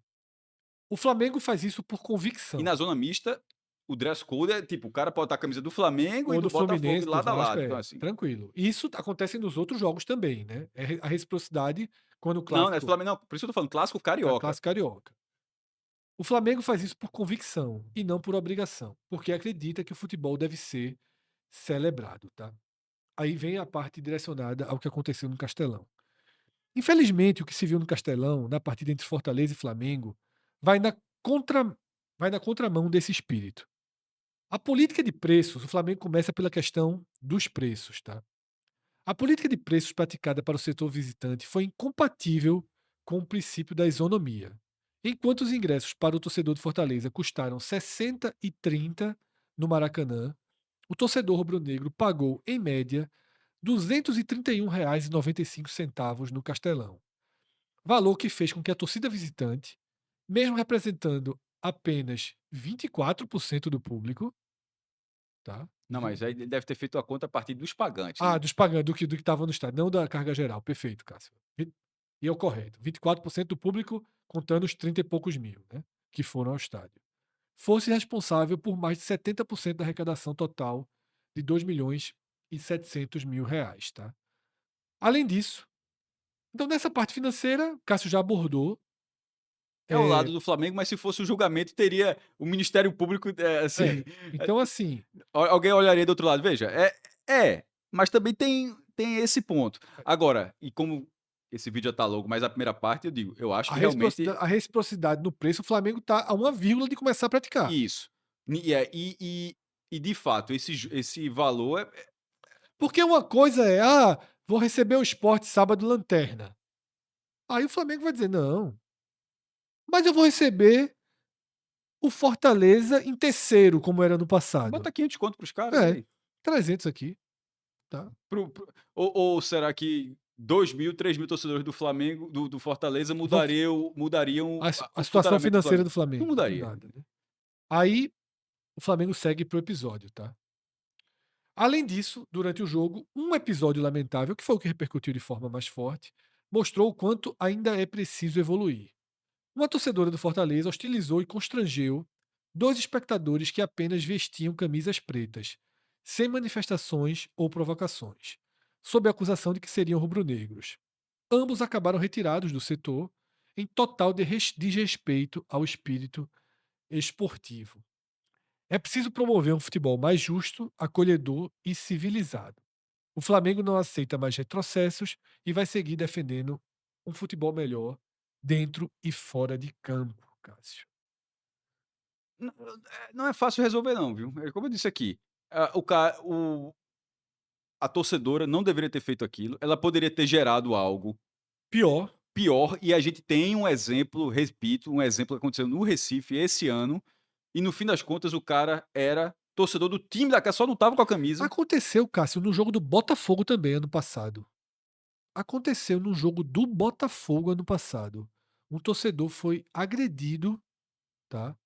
o Flamengo faz isso por E convicção. na zona mista, o dress code é tipo, o cara pode estar a camisa do Flamengo e Ou do do Botafogo Fluminense, do lado a Vasco, lado, então assim. tranquilo. Isso acontece nos outros jogos também, né. A reciprocidade quando o Não, não é clássico Flamengo não, por isso que eu tô falando clássico carioca. clássico carioca. O Flamengo faz isso por convicção e não por obrigação, porque acredita que o futebol deve ser celebrado, tá. Aí vem a parte direcionada ao que aconteceu no Castelão. Infelizmente, o que se viu no Castelão, na partida entre Fortaleza e Flamengo, vai na contra vai na contramão desse espírito. A política de preços, o Flamengo começa pela questão dos preços, tá. A política de preços praticada para o setor visitante foi incompatível com o princípio da isonomia. Enquanto os ingressos para o torcedor de Fortaleza custaram 60 e 30 no Maracanã, o torcedor rubro-negro pagou, em média, R$ 231,95 no Castelão. Valor que fez com que a torcida visitante, mesmo representando apenas 24% do público, tá? Não, mas aí ele deve ter feito a conta a partir dos pagantes, Ah, né. dos pagantes, do que estava no estádio, não da carga geral. Perfeito, Cássio. E é o correto. 24% do público, contando os 30 e poucos mil, né, que foram ao estádio. Fosse responsável por mais de 70% da arrecadação total de 2.700.000 reais, tá. Além disso, então nessa parte financeira, Cássio já abordou. É o lado eh do Flamengo, mas se fosse o julgamento teria o Ministério Público, assim, então assim, alguém olharia do outro lado. Veja, mas também tem esse ponto. Agora, e como esse vídeo já tá longo, mas a primeira parte eu digo, eu acho a que reciprocidade realmente a reciprocidade no preço, o Flamengo está a uma vírgula de começar a praticar. isso. E de fato, esse valor Porque uma coisa é: "Ah, vou receber o Sport sábado lanterna". Aí o Flamengo vai dizer: "Não, mas eu vou receber o Fortaleza em terceiro, como era no passado". bota 500 conto para os caras, e É, aí? 300 aqui, tá. Ou será que 2.000, 3.000 torcedores do Flamengo, do Fortaleza Vão mudariam a o situação funcionamento do financeira Flamengo? do Não Flamengo, em mudaria. nada, né. Aí o Flamengo segue para o episódio, tá. Além disso, durante o jogo, um episódio lamentável, que foi o que repercutiu de forma mais forte, mostrou o quanto ainda é preciso evoluir. Uma torcedora do Fortaleza hostilizou e constrangeu 2 espectadores que apenas vestiam camisas pretas, sem manifestações ou provocações, sob a acusação de que seriam rubro-negros. Ambos acabaram retirados do setor, em total desrespeito ao espírito esportivo. É preciso promover um futebol mais justo, acolhedor e civilizado. O Flamengo não aceita mais retrocessos e vai seguir defendendo um futebol melhor dentro e fora de campo, Cássio. Não é fácil resolver não, viu. É como eu disse aqui, a torcedora não deveria ter feito aquilo, ela poderia ter gerado algo Pior, pior, e a gente tem um exemplo, repito, um exemplo que aconteceu no Recife esse ano, e no fim das contas o cara era torcedor do time da casa, só não estava com a camisa. aconteceu, Cássio, no jogo do Botafogo também ano passado. Aconteceu no jogo do Botafogo ano passado. Um torcedor foi agredido, tá?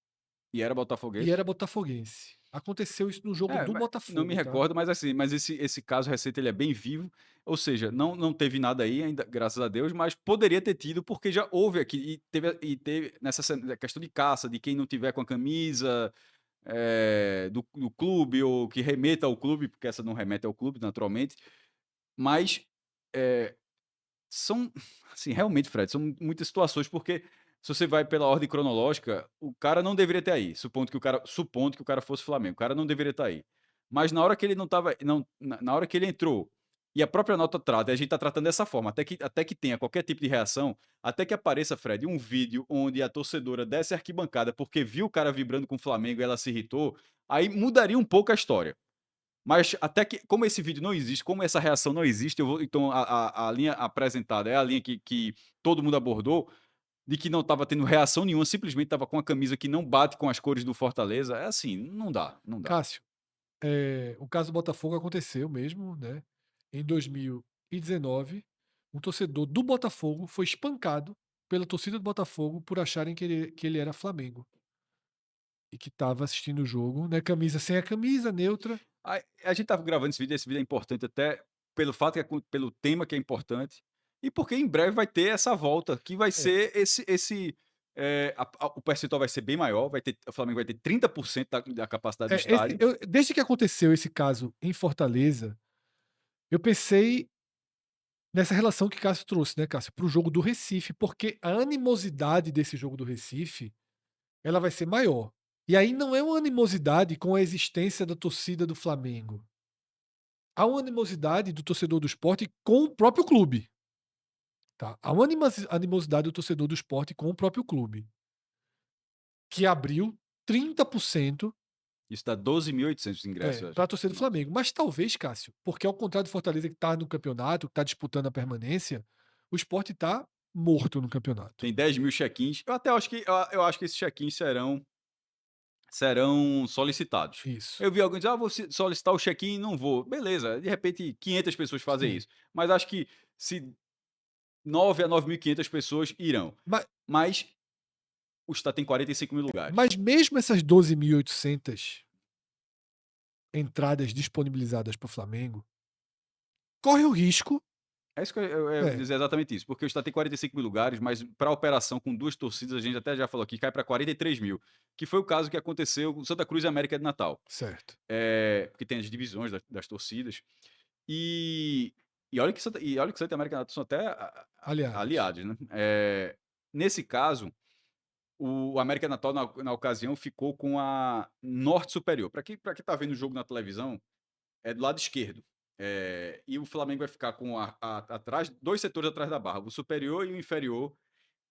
E era E botafoguense. era botafoguense. Aconteceu isso no jogo É, do não me Botafogo, tá? recordo, mas assim, mas esse caso recente ele é bem vivo, ou seja, não teve nada aí ainda, graças a Deus, mas poderia ter tido, porque já houve aqui, e teve nessa questão de caça, de quem não tiver com a camisa, do clube, ou que remeta ao clube, porque essa não remete ao clube, naturalmente, mas, eh, são, assim, realmente, Fred, são muitas situações, porque se você vai pela ordem cronológica, o cara não deveria ter aí, supondo que o cara fosse Flamengo, o cara não deveria estar aí. Mas na hora que ele não estava, não, na hora que ele entrou, e a própria nota trata, e a gente está tratando dessa forma, até que tenha qualquer tipo de reação, até que apareça, Fred, um vídeo onde a torcedora desce a arquibancada porque viu o cara vibrando com o Flamengo e ela se irritou, aí mudaria um pouco a história. Mas até que, como esse vídeo não existe, como essa reação não existe, então a linha apresentada é a linha que todo mundo abordou, de que não estava tendo reação nenhuma, simplesmente estava com a camisa que não bate com as cores do Fortaleza, é assim, não dá, não dá. Cássio, o caso do Botafogo aconteceu mesmo, né? Em 2019, um torcedor do Botafogo foi espancado pela torcida do Botafogo por acharem que ele era Flamengo e que estava assistindo o jogo, né? Camisa sem a camisa, neutra. A gente estava gravando esse vídeo é importante até pelo fato que pelo tema que é importante, e porque em breve vai ter essa volta, que vai É, ser o percentual vai ser bem maior, o Flamengo vai ter 30% da capacidade do estádio. desde que aconteceu esse caso em Fortaleza, eu pensei nessa relação que Cássio trouxe, né, Cássio, para o jogo do Recife, porque a animosidade desse jogo do Recife, ela vai ser maior. E aí não é uma animosidade com a existência da torcida do Flamengo. Há uma animosidade do torcedor do esporte com o próprio clube. Tá? Há uma animosidade do torcedor do esporte com o próprio clube, que abriu 30% Isso dá 12.800 ingressos, para acho. a torcida do Flamengo. Mas talvez, Cássio, porque ao contrário do Fortaleza que está no campeonato, que está disputando a permanência, o esporte está morto no campeonato. Tem 10.000 check-ins. Eu acho que esses check-ins serão solicitados. Isso. Eu vi alguém dizer: "Ah, vou solicitar o check-in e não vou". Beleza, de repente 500 pessoas fazem Sim. isso. Mas acho que se 9 a 9.500 pessoas irão. Mas, Mas o estádio tem 45.000 lugares. mas mesmo essas 12.800 entradas disponibilizadas para o Flamengo, corre o risco. É isso que eu ia É, dizer exatamente isso, porque o estádio tem 45.000 lugares, mas para a operação com 2 torcidas, a gente até já falou aqui, cai para 43.000, que foi o caso que aconteceu com Santa Cruz e América de Natal. certo. Porque tem as divisões das torcidas. E olha que Santa América e Natal são até Aliados. aliados, né. Nesse caso, o América Natal na ocasião ficou com a norte superior. Para quem tá vendo o jogo na televisão, é do lado esquerdo. E o Flamengo vai ficar com atrás, 2 setores atrás da barra, o superior e o inferior.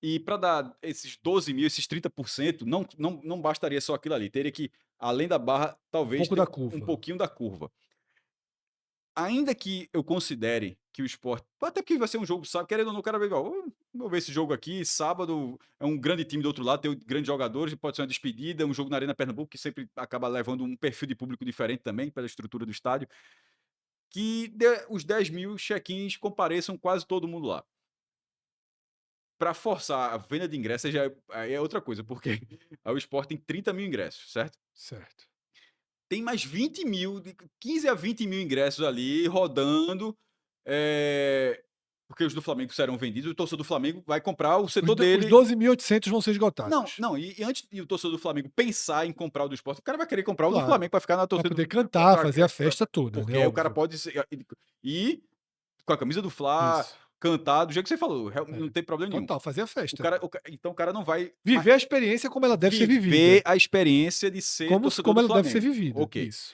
E para dar esses 12.000, esses 30%, não bastaria só aquilo ali, teria que, além da barra, Um talvez pouco ter da um curva. pouquinho da curva. Ainda que eu considere que o esporte, até porque vai ser um jogo, sabe, querendo ou não, o cara vai igual, vou ver esse jogo aqui, sábado, é um grande time do outro lado, tem grandes jogadores, pode ser uma despedida, um jogo na Arena Pernambuco, que sempre acaba levando um perfil de público diferente também, pela estrutura do estádio, que os 10.000 check-ins compareçam quase todo mundo lá. Para forçar a venda de ingressos aí é outra coisa, porque aí o Sport tem 30.000 ingressos, certo? Certo. Tem mais 20.000, de 15 a 20.000 ingressos ali rodando, eh, Porque os do Flamengo serão vendidos, o torcedor do Flamengo vai comprar o Os, setor do- os dele. 12.800 vão ser Não, esgotados. não, e antes de o torcedor do Flamengo pensar em comprar o do Sport, o cara vai querer comprar o do Claro. Flamengo para ficar na Pra torcida poder do cantar, fazer a pra- festa toda, Porque né? aí o cara Óbvio. pode ser. E com a camisa do Fla, Isso. cantar, do jeito que você falou, É. não tem problema nenhum. Total, fazer a festa. Então o cara não vai Viver a experiência como ela deve ser viver vivida. a experiência de ser torcedor Como do ela Flamengo. deve ser vivida. Ok. Isso.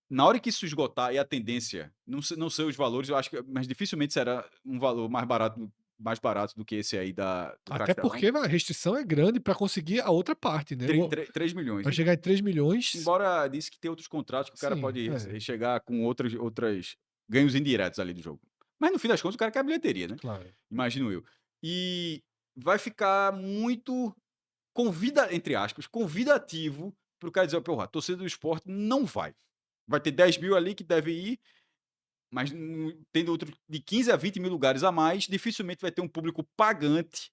Na hora que isso esgotar, e a tendência, não sei os valores, eu acho que, mas dificilmente será um valor mais barato do que esse aí do Até Castelão. porque a restrição é grande para conseguir a outra parte, né? 3 milhões. Para chegar em 3 milhões. Embora disse que tem outros contratos que o cara Sim, pode é. chegar com outras ganhos indiretos ali do jogo. Mas no fim das contas, o cara quer a bilheteria, né? Claro. Imagino eu. E vai ficar muito entre aspas, convidativo para o cara dizer, porra, a torcida do esporte não vai. Vai ter 10 mil ali que deve ir, mas tendo outro de 15 a 20 mil lugares a mais, dificilmente vai ter um público pagante.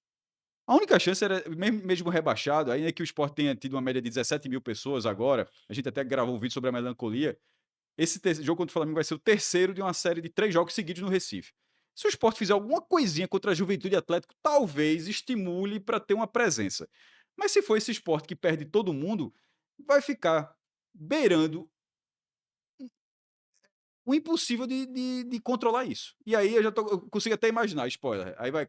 A única chance era, mesmo rebaixado, ainda que o Sport tenha tido uma média de 17 mil pessoas agora, a gente até gravou um vídeo sobre a melancolia, esse jogo contra o Flamengo vai ser o terceiro de uma série de 3 jogos seguidos no Recife. Se o Sport fizer alguma coisinha contra a Juventude Atlético, talvez estimule para ter uma presença. Mas se for esse Sport que perde todo mundo, vai ficar beirando o impossível de controlar isso. E aí eu consigo até imaginar, spoiler. Aí vai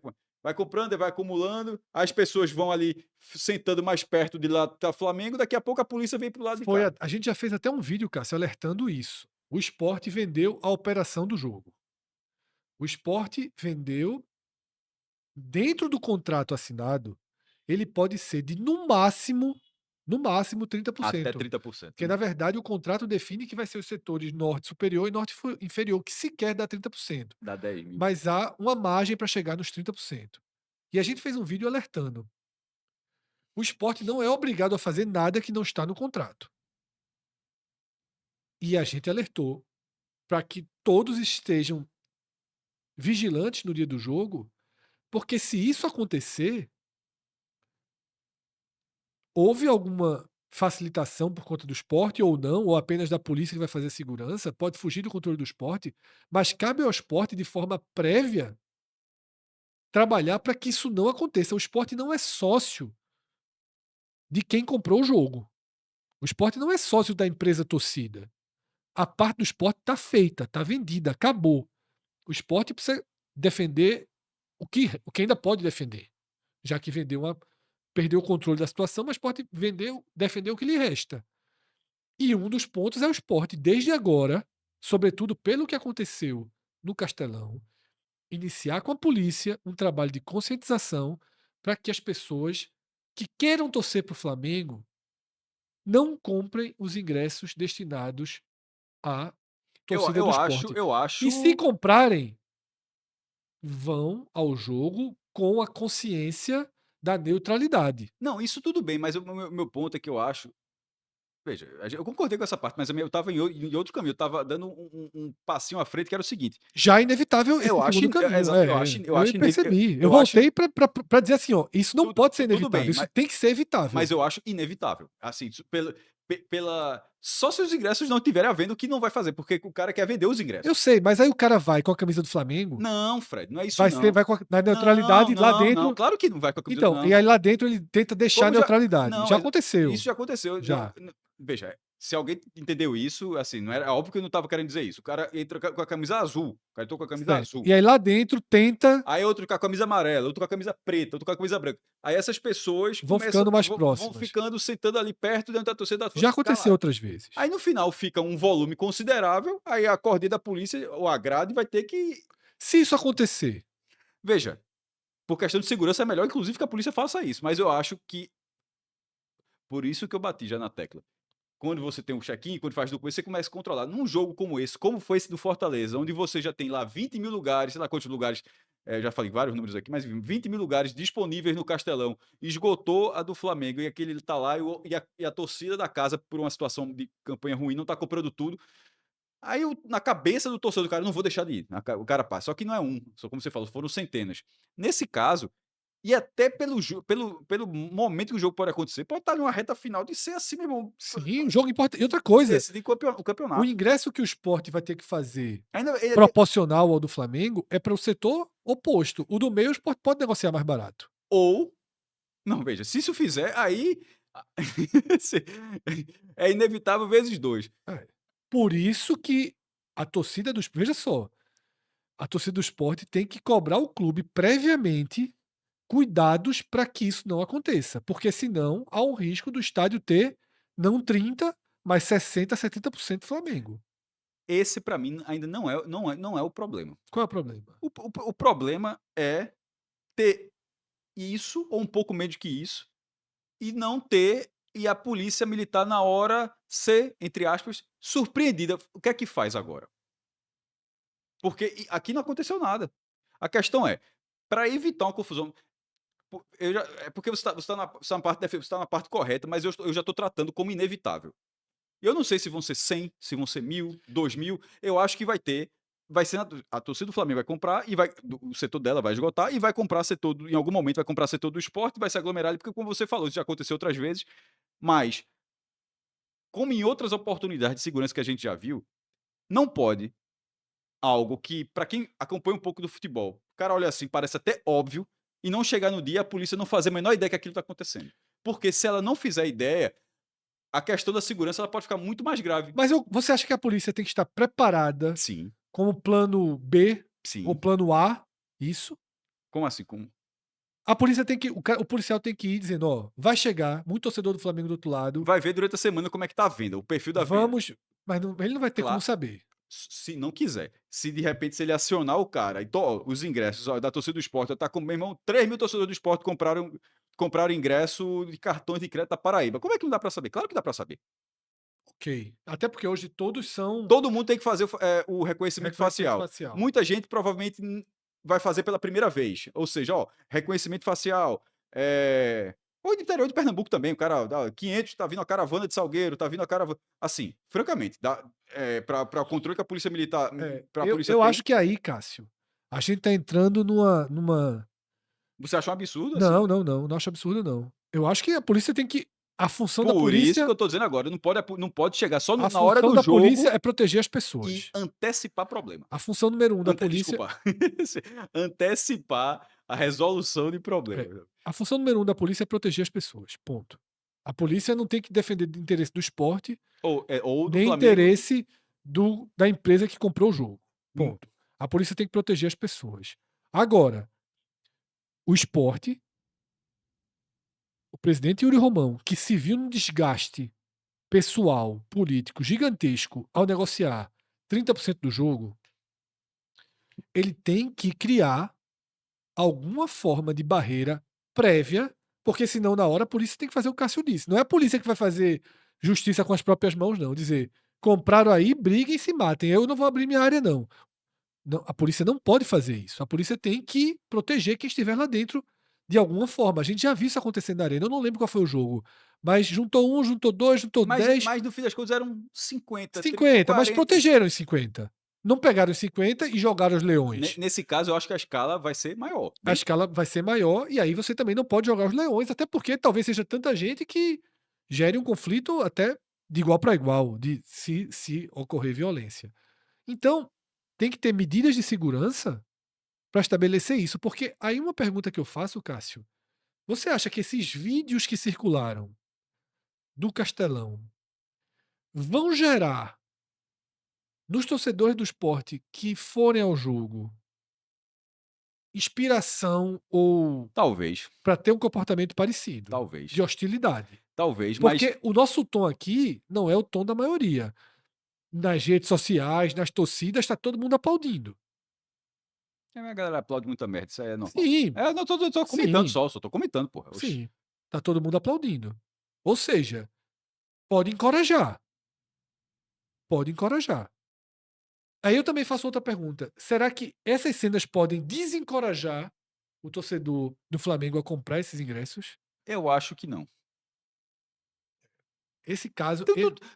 comprando, vai acumulando, as pessoas vão ali sentando mais perto de lá do Flamengo, daqui a pouco a polícia vem pro lado de cá. A gente já fez até um vídeo, Cássio, alertando isso. O Sport vendeu a operação do jogo. O Sport vendeu, dentro do contrato assinado, ele pode ser de, no máximo 30%. Até 30%. Porque, na verdade, o contrato define que vai ser os setores norte superior e norte inferior, que sequer dá 30%. Dá 10 mil. Mas há uma margem para chegar nos 30%. E a gente fez um vídeo alertando. O esporte não é obrigado a fazer nada que não está no contrato. E a gente alertou para que todos estejam vigilantes no dia do jogo, porque se isso acontecer, houve alguma facilitação por conta do esporte ou não, ou apenas da polícia que vai fazer a segurança, pode fugir do controle do esporte, mas cabe ao esporte, de forma prévia, trabalhar para que isso não aconteça. O esporte não é sócio de quem comprou o jogo. O esporte não é sócio da empresa torcida. A parte do esporte está feita, está vendida, acabou. O esporte precisa defender o que ainda pode defender, já que perdeu o controle da situação, mas pode defender o que lhe resta. E um dos pontos é o esporte, desde agora, sobretudo pelo que aconteceu no Castelão, iniciar com a polícia um trabalho de conscientização para que as pessoas que queiram torcer para o Flamengo não comprem os ingressos destinados à torcida do esporte. Eu acho. E se comprarem, vão ao jogo com a consciência da neutralidade. Não, isso tudo bem, mas o meu ponto é que eu acho. Veja, eu concordei com essa parte, mas eu estava em outro caminho. Eu estava dando um passinho à frente, que era o seguinte. Já é inevitável esse Eu acho, segundo caminho. eu acho percebi. Eu voltei para dizer assim, ó, isso não pode ser tudo inevitável, bem, isso mas- tem que ser evitável. Mas eu acho inevitável. Assim, só se os ingressos não estiverem à venda, o que não vai fazer, porque o cara quer vender os ingressos. Eu sei, mas aí o cara vai com a camisa do Flamengo, Não, Fred, não é isso vai não. na neutralidade lá dentro. Não, claro que não vai com a camisa Então, não. e aí lá dentro ele tenta deixar a Como já- neutralidade. não, Já aconteceu. Isso já aconteceu. Já. Veja, se alguém entendeu isso, assim, não era óbvio que eu não estava querendo dizer isso. O cara entra com a camisa azul. O cara entrou com a camisa Certo. azul. E aí lá dentro tenta. Aí outro com a camisa amarela, outro com a camisa preta, outro com a camisa branca. Aí essas pessoas Vão ficando mais próximas. Vão ficando sentando ali perto dentro da torcida. Já aconteceu outras vezes. Aí no final fica um volume considerável, aí a cordinha da polícia ou a grade vai ter que. Se isso acontecer, Veja, por questão de segurança é melhor, inclusive, que a polícia faça isso. Mas eu acho que. Por isso que eu bati já na tecla. Quando você tem um check-in, quando faz documento, você começa a controlar. Num jogo como esse, como foi esse do Fortaleza, onde você já tem lá 20 mil lugares, sei lá quantos lugares, já falei vários números aqui, mas 20 mil lugares disponíveis no Castelão, esgotou a do Flamengo, e aquele tá lá, e a torcida da casa, por uma situação de campanha ruim, não tá comprando tudo. Aí, na cabeça do torcedor do cara, não vou deixar de ir. O cara passa. Só que não é um, só como você falou, foram centenas. Nesse caso, e até pelo momento que o jogo pode acontecer, pode estar numa reta final de ser assim, meu irmão. sim, um jogo importante. E outra coisa, Decidir o campeonato. o ingresso que o esporte vai ter que fazer Ainda, proporcional ao do Flamengo é para o setor oposto. O do meio, o Sport pode negociar mais barato. Ou não, veja, se isso fizer, aí se é inevitável vezes 2. É. Por isso que a torcida dos veja só, a torcida do Sport tem que cobrar o clube previamente cuidados para que isso não aconteça, porque senão há um risco do estádio ter não 30, mas 60, 70% Flamengo. Esse pra mim ainda não é o problema. Qual é o problema? O problema é ter isso, ou um pouco menos que isso, e não ter e a polícia militar na hora ser, entre aspas, surpreendida. O que é que faz agora? Porque aqui não aconteceu nada. A questão é, para evitar uma confusão, é porque você tá na parte correta, mas eu já estou tratando como inevitável. Eu não sei se vão ser 100, se vão ser 1000, 2000. Eu acho que vai ser a torcida do Flamengo vai comprar e o setor dela vai esgotar e vai comprar setor em algum momento vai comprar setor do esporte, vai se aglomerar ali, porque como você falou, isso já aconteceu outras vezes, mas como em outras oportunidades de segurança que a gente já viu, não pode algo que, para quem acompanha um pouco do futebol, o cara olha assim, parece até óbvio, e não chegar no dia a polícia não fazer a menor ideia que aquilo está acontecendo. Porque se ela não fizer ideia, a questão da segurança ela pode ficar muito mais grave. Mas você acha que a polícia tem que estar preparada Sim, como plano B ou sim. plano A? Isso? Como assim? Como? A polícia tem que, o policial tem que ir dizendo, ó, vai chegar muito torcedor do Flamengo do outro lado, Vai ver durante a semana como é que tá a venda, o perfil da venda. vamos, mas ele não vai ter como Claro, saber. se não quiser. Se de repente se ele acionar o cara, então, ó, os ingressos ó, da torcida do esporte, tá com, meu irmão, 3.000 torcedores do esporte compraram ingresso de cartões de crédito da Paraíba. Como é que não dá pra saber? Claro que dá pra saber. Ok. Até porque hoje todos são Todo mundo tem que fazer o reconhecimento reconhecimento facial. facial. Muita gente provavelmente vai fazer pela primeira vez. Ou seja, ó, reconhecimento facial. Ou do interior de Pernambuco também, o cara, 500, tá vindo a caravana de Salgueiro, tá vindo a caravana. Assim, francamente, para o controle que a polícia militar, É, para a eu, polícia eu tem, acho que aí, Cássio, a gente tá entrando numa. você acha um absurdo, assim? Não, não, não, não acho absurdo, não. Eu acho que a polícia tem que. A função da Por isso que polícia. eu tô dizendo agora, não pode chegar só A na hora função do da polícia jogo é proteger as e pessoas. antecipar problema. A função número um da polícia. Desculpa. Antecipar a resolução de É, problemas. a função número um da polícia é proteger as pessoas. Ponto. A polícia não tem que defender o interesse do esporte, Ou do nem Flamengo. interesse da empresa que comprou o jogo. Hum, Ponto. A polícia tem que proteger as pessoas. Agora, o esporte, o presidente Yuri Romão, que se viu num desgaste pessoal, político gigantesco ao negociar 30% do jogo, ele tem que criar alguma forma de barreira prévia, porque senão na hora a polícia tem que fazer o que o Cássio disse. Não é a polícia que vai fazer justiça com as próprias mãos, não. Dizer, compraram aí, briguem e se matem. Eu não vou abrir minha área, não. Não, a polícia não pode fazer isso. A polícia tem que proteger quem estiver lá dentro de alguma forma. A gente já viu isso acontecendo na arena. Eu não lembro qual foi o jogo. Mas juntou um, juntou dois, juntou mas 10, mas no fim das contas eram 50, 50. Mas 40. protegeram os 50. Não pegaram os 50 e jogaram os leões. Nesse caso, eu acho que a escala vai ser maior. A escala vai ser maior e aí você também não pode jogar os leões, até porque talvez seja tanta gente que gere um conflito até de igual para igual, de se ocorrer violência. Então, tem que ter medidas de segurança para estabelecer isso, porque aí uma pergunta que eu faço, Cássio, você acha que esses vídeos que circularam do Castelão vão gerar nos torcedores do esporte que forem ao jogo inspiração ou Talvez, para ter um comportamento parecido talvez, de hostilidade? talvez, mas Porque o nosso tom aqui não é o tom da maioria. Nas redes sociais, nas torcidas, está todo mundo aplaudindo. a galera aplaude muita merda, isso aí é normal. Sim, Não, tô comentando sim, só tô comentando, porra. Oxi. sim. Está todo mundo aplaudindo. Ou seja, pode encorajar. Pode encorajar. Aí eu também faço outra pergunta. Será que essas cenas podem desencorajar o torcedor do Flamengo a comprar esses ingressos? Eu acho que não. Esse caso.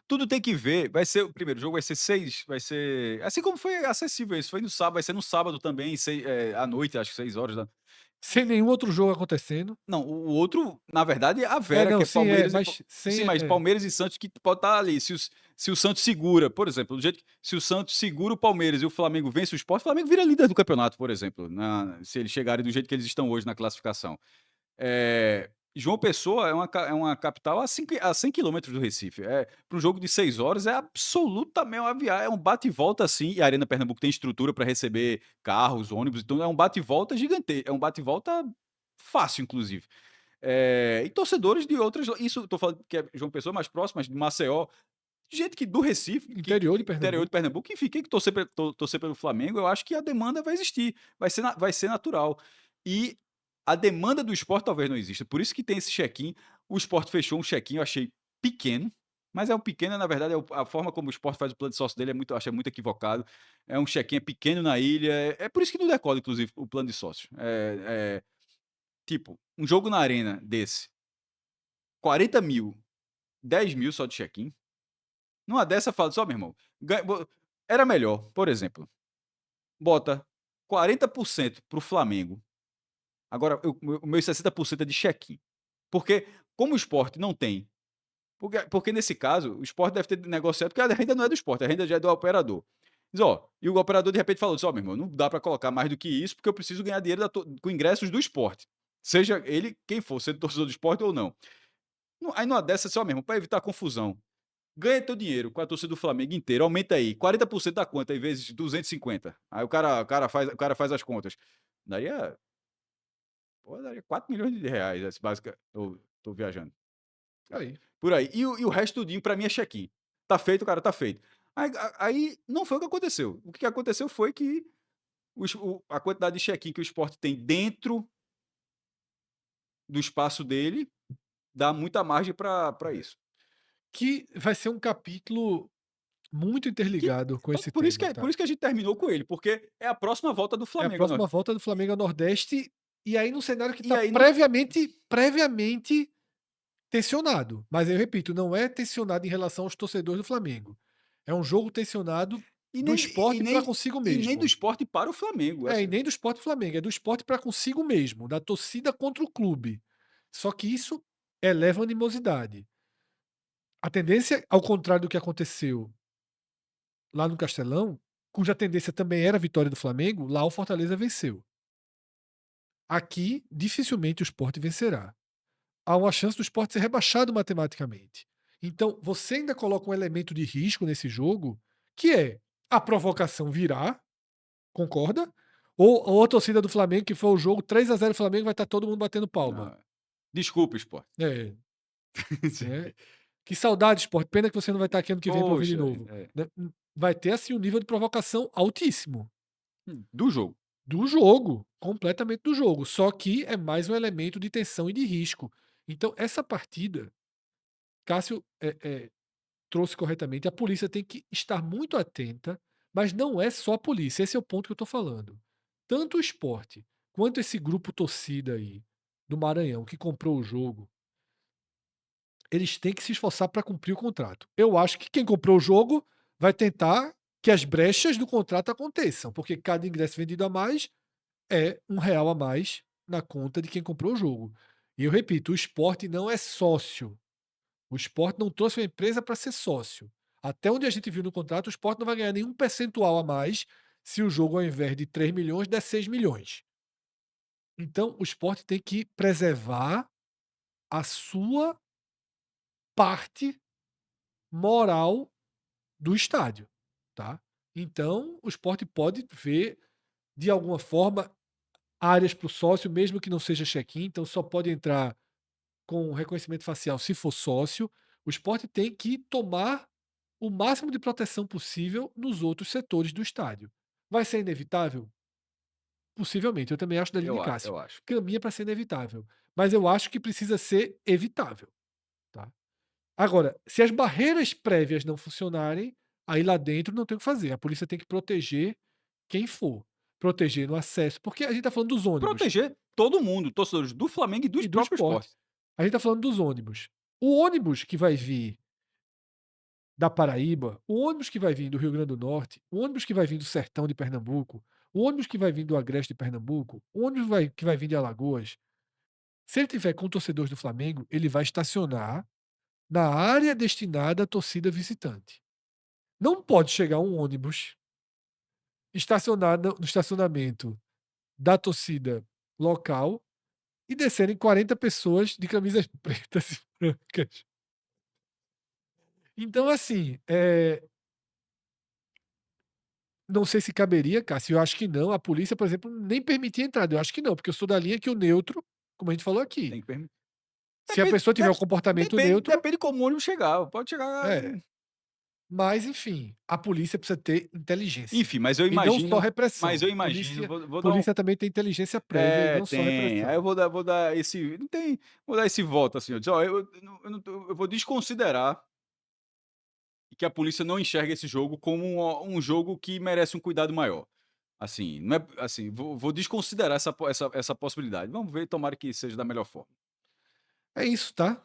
Tudo tem que ver. Vai ser o primeiro jogo, vai ser 6, vai ser assim como foi acessível isso. Foi no sábado, vai ser no sábado também, à noite, acho que 6 horas. Sem nenhum outro jogo acontecendo. Não, o outro, na verdade, é a É, Vera, não, que é sim, é, Palmeiras e mas sem. sim, mas Palmeiras e Santos que pode estar ali. Se o Santos segura, por exemplo, do jeito que se o Santos segura o Palmeiras e o Flamengo vence o Sport, o Flamengo vira líder do campeonato, por exemplo, se eles chegarem do jeito que eles estão hoje na classificação. João Pessoa é uma capital a 100 quilômetros do Recife. Para um jogo de 6 horas é absolutamente uma viagem, é um bate e volta assim, e a Arena Pernambuco tem estrutura para receber carros, ônibus, então é um bate e volta gigante, é um bate e volta fácil, inclusive. E torcedores de outras. Isso eu tô falando que é João Pessoa mais próximo, mas de Maceió. Gente que do Recife, Interior de interior de Pernambuco. Pernambuco, enfim, quem que torcer pelo Flamengo, eu acho que a demanda vai existir, vai ser natural. E a demanda do esporte talvez não exista. Por isso que tem esse check-in. O esporte fechou um check-in, eu achei pequeno, mas é um pequeno, na verdade, a forma como o esporte faz o plano de sócio dele eu acho muito equivocado. É um check-in pequeno na ilha. É por isso que não decola, inclusive, o plano de sócio. Tipo, um jogo na arena desse 40 mil, 10 mil só de check-in. Numa dessa, fala só, meu irmão. Era melhor, por exemplo, bota 40% pro Flamengo. Agora, o meu 60% é de check-in. Porque, como o esporte não tem. Porque nesse caso, o esporte deve ter negociado, porque a renda não é do esporte, a renda já é do operador. Diz, ó, e o operador de repente falou: ó, meu irmão, não dá para colocar mais do que isso, porque eu preciso ganhar dinheiro com ingressos do esporte. Seja ele quem for, sendo torcedor do esporte ou não. Aí numa dessa, só mesmo, para evitar confusão. Ganha teu dinheiro com a torcida do Flamengo inteira, aumenta aí, 40% da conta, aí vezes 250. Aí o cara faz as contas. Daria, daria 4 milhões de reais, esse básica. Tô viajando. Aí. Por aí. E o resto tudinho, pra mim, é check-in. Tá feito, cara, tá feito. Aí não foi o que aconteceu. O que aconteceu foi que a quantidade de check-in que o esporte tem dentro do espaço dele dá muita margem para É. isso. Que vai ser um capítulo muito Que, interligado com esse tema, por tá? isso que a gente terminou com ele, porque é a próxima volta do É a Flamengo. próxima volta do Flamengo ao Nordeste, e aí num cenário que E está aí não. previamente tensionado. Mas eu repito, não é tensionado em relação aos torcedores do Flamengo. É um jogo tensionado E do nem, esporte para consigo e nem do mesmo. esporte para o Flamengo. É, e nem do esporte Flamengo, é do esporte para consigo mesmo, da torcida contra o clube. Só que isso eleva a animosidade. A tendência, ao contrário do que aconteceu lá no Castelão, cuja tendência também era a vitória do Flamengo, lá o Fortaleza venceu. Aqui, dificilmente o Sport vencerá. Há uma chance do Sport ser rebaixado matematicamente. Então, você ainda coloca um elemento de risco nesse jogo, que é a provocação virá, concorda? Ou a torcida do Flamengo, que foi o jogo 3-0 Flamengo, vai estar todo mundo batendo palma. Não, desculpa, esporte. É, né? Que saudade, Sport. Pena que você não vai estar aqui ano que vem para ouvir de Poxa, novo. Né? Vai ter assim um nível de provocação altíssimo. do jogo. Do jogo, completamente do jogo. Só que é mais um elemento de tensão e de risco. Então, essa partida, Cássio trouxe corretamente, a polícia tem que estar muito atenta, mas não é só a polícia, esse é o ponto que eu estou falando. Tanto o esporte quanto esse grupo torcida aí do Maranhão que comprou o jogo, eles têm que se esforçar para cumprir o contrato. Eu acho que quem comprou o jogo vai tentar que as brechas do contrato aconteçam, porque cada ingresso vendido a mais é R$ 1 a mais na conta de quem comprou o jogo. E eu repito, o esporte não é sócio. O esporte não trouxe uma empresa para ser sócio. Até onde a gente viu no contrato, o esporte não vai ganhar nenhum percentual a mais se o jogo, ao invés de 3 milhões, der 6 milhões. Então, o esporte tem que preservar a sua parte moral do estádio. Tá? Então, o esporte pode ver, de alguma forma, áreas para o sócio, mesmo que não seja check-in, então só pode entrar com reconhecimento facial se for sócio. O esporte tem que tomar o máximo de proteção possível nos outros setores do estádio. Vai ser inevitável? Possivelmente. Eu também acho da linha de Cássio. Eu acho. Caminha para ser inevitável. Mas eu acho que precisa ser evitável. Tá? Agora, se as barreiras prévias não funcionarem, aí lá dentro não tem o que fazer. A polícia tem que proteger quem for. Proteger no acesso. Porque a gente está falando dos ônibus Proteger todo mundo, torcedores do Flamengo e do e do próprio esporte. esporte. A gente está falando dos ônibus. O ônibus que vai vir da Paraíba, o ônibus que vai vir do Rio Grande do Norte, o ônibus que vai vir do sertão de Pernambuco, O ônibus que vai vir do Agreste de Pernambuco, o ônibus que vai vir de Alagoas, se ele tiver com torcedores do Flamengo, ele vai estacionar na área destinada à torcida visitante. Não pode chegar um ônibus estacionado no estacionamento da torcida local e descerem 40 pessoas de camisas pretas e brancas. Então, assim, não sei se caberia, Cássio, eu acho que não. A polícia, por exemplo, nem permitia a entrada. Eu acho que não, porque eu sou da linha que o neutro, como a gente falou aqui, Tem que permitir. se a pessoa tiver um comportamento neutro, Depende como o ônibus chegar. Pode chegar. é. Mas, enfim, a polícia precisa ter inteligência. Enfim, E não só repressão. vou dar Polícia também tem inteligência prévia e não só tem. Aí repressão. eu vou dar esse, não tem, vou dar esse voto assim, ó, dizer, ó, eu não eu vou desconsiderar que a polícia não enxerga esse jogo como um jogo que merece um cuidado maior. Assim, não é assim, vou desconsiderar essa possibilidade. Vamos ver, tomara que seja da melhor forma. É isso, tá?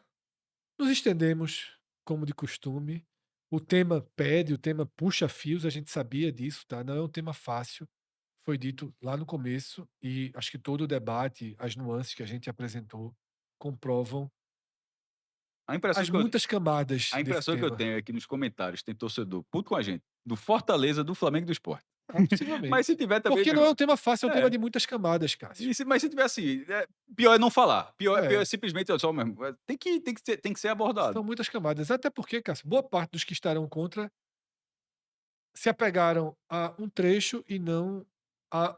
Nos estendemos, como de costume. O tema pede, o tema puxa fios, a gente sabia disso, tá? Não é um tema fácil. Foi dito lá no começo e acho que todo o debate, as nuances que a gente apresentou, comprovam A impressão as que eu muitas camadas a desse impressão que eu tema. tenho é que nos comentários tem torcedor puto com a gente, do Fortaleza, do Flamengo e do Sport. Ah, Mas se possivelmente. tiver também, Porque meu não é irmão, um tema fácil, é um tema é. de muitas camadas, Cássio. Mas se tiver assim, pior é não falar. Pior é É, simplesmente só mesmo. Tem que ser são abordado. muitas camadas. Até porque, Cássio, boa parte dos que estarão contra se apegaram a um trecho e não a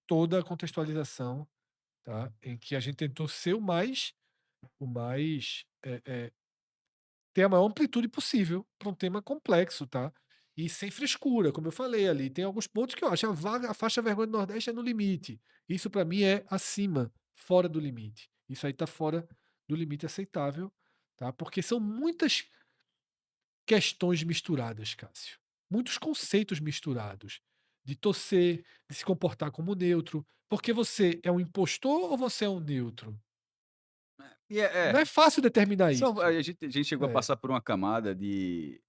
toda a contextualização, tá? Em que a gente tentou ser o mais ter a maior amplitude possível para um tema complexo, tá? E sem frescura, como eu falei ali. Tem alguns pontos que eu acho a faixa vergonha do Nordeste é no limite. Isso para mim é acima, fora do limite. Isso aí tá fora do limite aceitável, tá? Porque são muitas questões misturadas, Cássio. Muitos conceitos misturados. De torcer, de se comportar como neutro. Porque você é um impostor ou você é um neutro? E Não é fácil determinar a isso. gente chegou a É. passar por uma camada de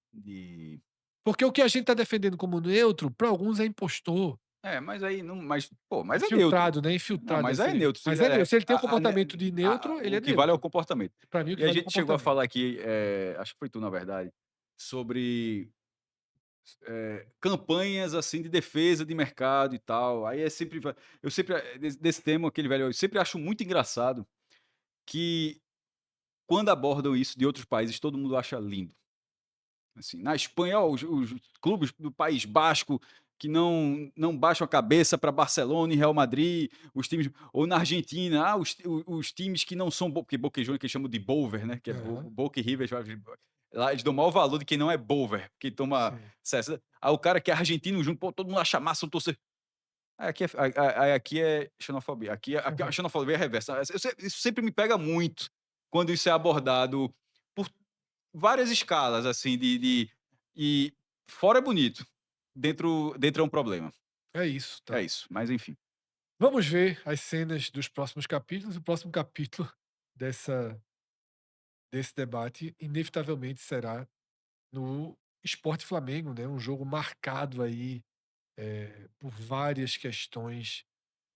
Porque o que a gente está defendendo como neutro, para alguns é impostor. mas aí não, mas é neutro. Infiltrado, né? Não, Infiltrado. mas aí é neutro. Mas é neutro. Se ele tem o comportamento de neutro, ele O é que vale é o neutro. comportamento. Para mim, o que E a vale é o gente chegou a falar comportamento. aqui, acho que foi tu, na verdade, sobre campanhas assim de defesa de mercado e tal. Aí é sempre. Eu sempre, desse tema, aquele velho, eu sempre acho muito engraçado que quando abordam isso de outros países, todo mundo acha lindo. Assim, na Espanha, ó, os clubes do País Basco que não baixam a cabeça para Barcelona e Real Madrid, os times, ou na Argentina, os times que não são, porque Boca Juniors que eles chamam de Bover, né? Que é Aham, Boca e River, lá eles dão maior valor de quem não é Bover, porque toma. sim. Aí o cara que é argentino junto, pô, todo mundo acha massa, um torcer. Aqui é xenofobia. Aqui a xenofobia é reversa. Isso sempre me pega muito quando isso é abordado por várias escalas, assim, e fora é bonito, dentro é um problema. É isso, É tá? isso, mas enfim. Vamos ver as cenas dos próximos capítulos. O próximo capítulo dessa, desse debate, inevitavelmente, será no Sport Flamengo, né? Um jogo marcado aí por várias questões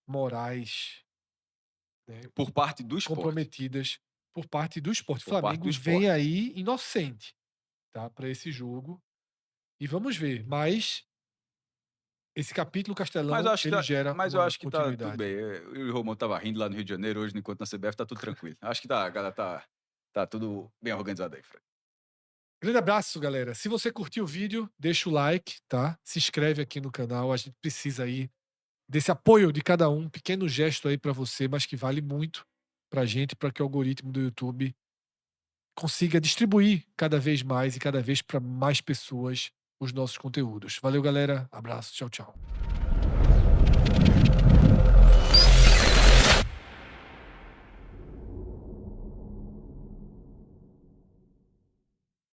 morais, né, Por parte do esporte. comprometidas por parte do Sport. Por parte do Flamengo vem esporte. aí inocente, tá, para esse jogo e vamos ver, mas esse capítulo Mas eu Castelão, acho que ele tá, gera mas eu uma acho que tá tudo continuidade. bem. Eu e o Romão tava rindo lá no Rio de Janeiro hoje, enquanto na CBF tá tudo tranquilo. Acho que a galera tá tudo bem organizado aí, Fred. Grande abraço, galera. Se você curtiu o vídeo, deixa o like, tá? Se inscreve aqui no canal, a gente precisa aí desse apoio de cada um, pequeno gesto aí para você, mas que vale muito pra gente, para que o algoritmo do YouTube consiga distribuir cada vez mais e cada vez para mais pessoas os nossos conteúdos. Valeu, galera. Abraço. Tchau, tchau.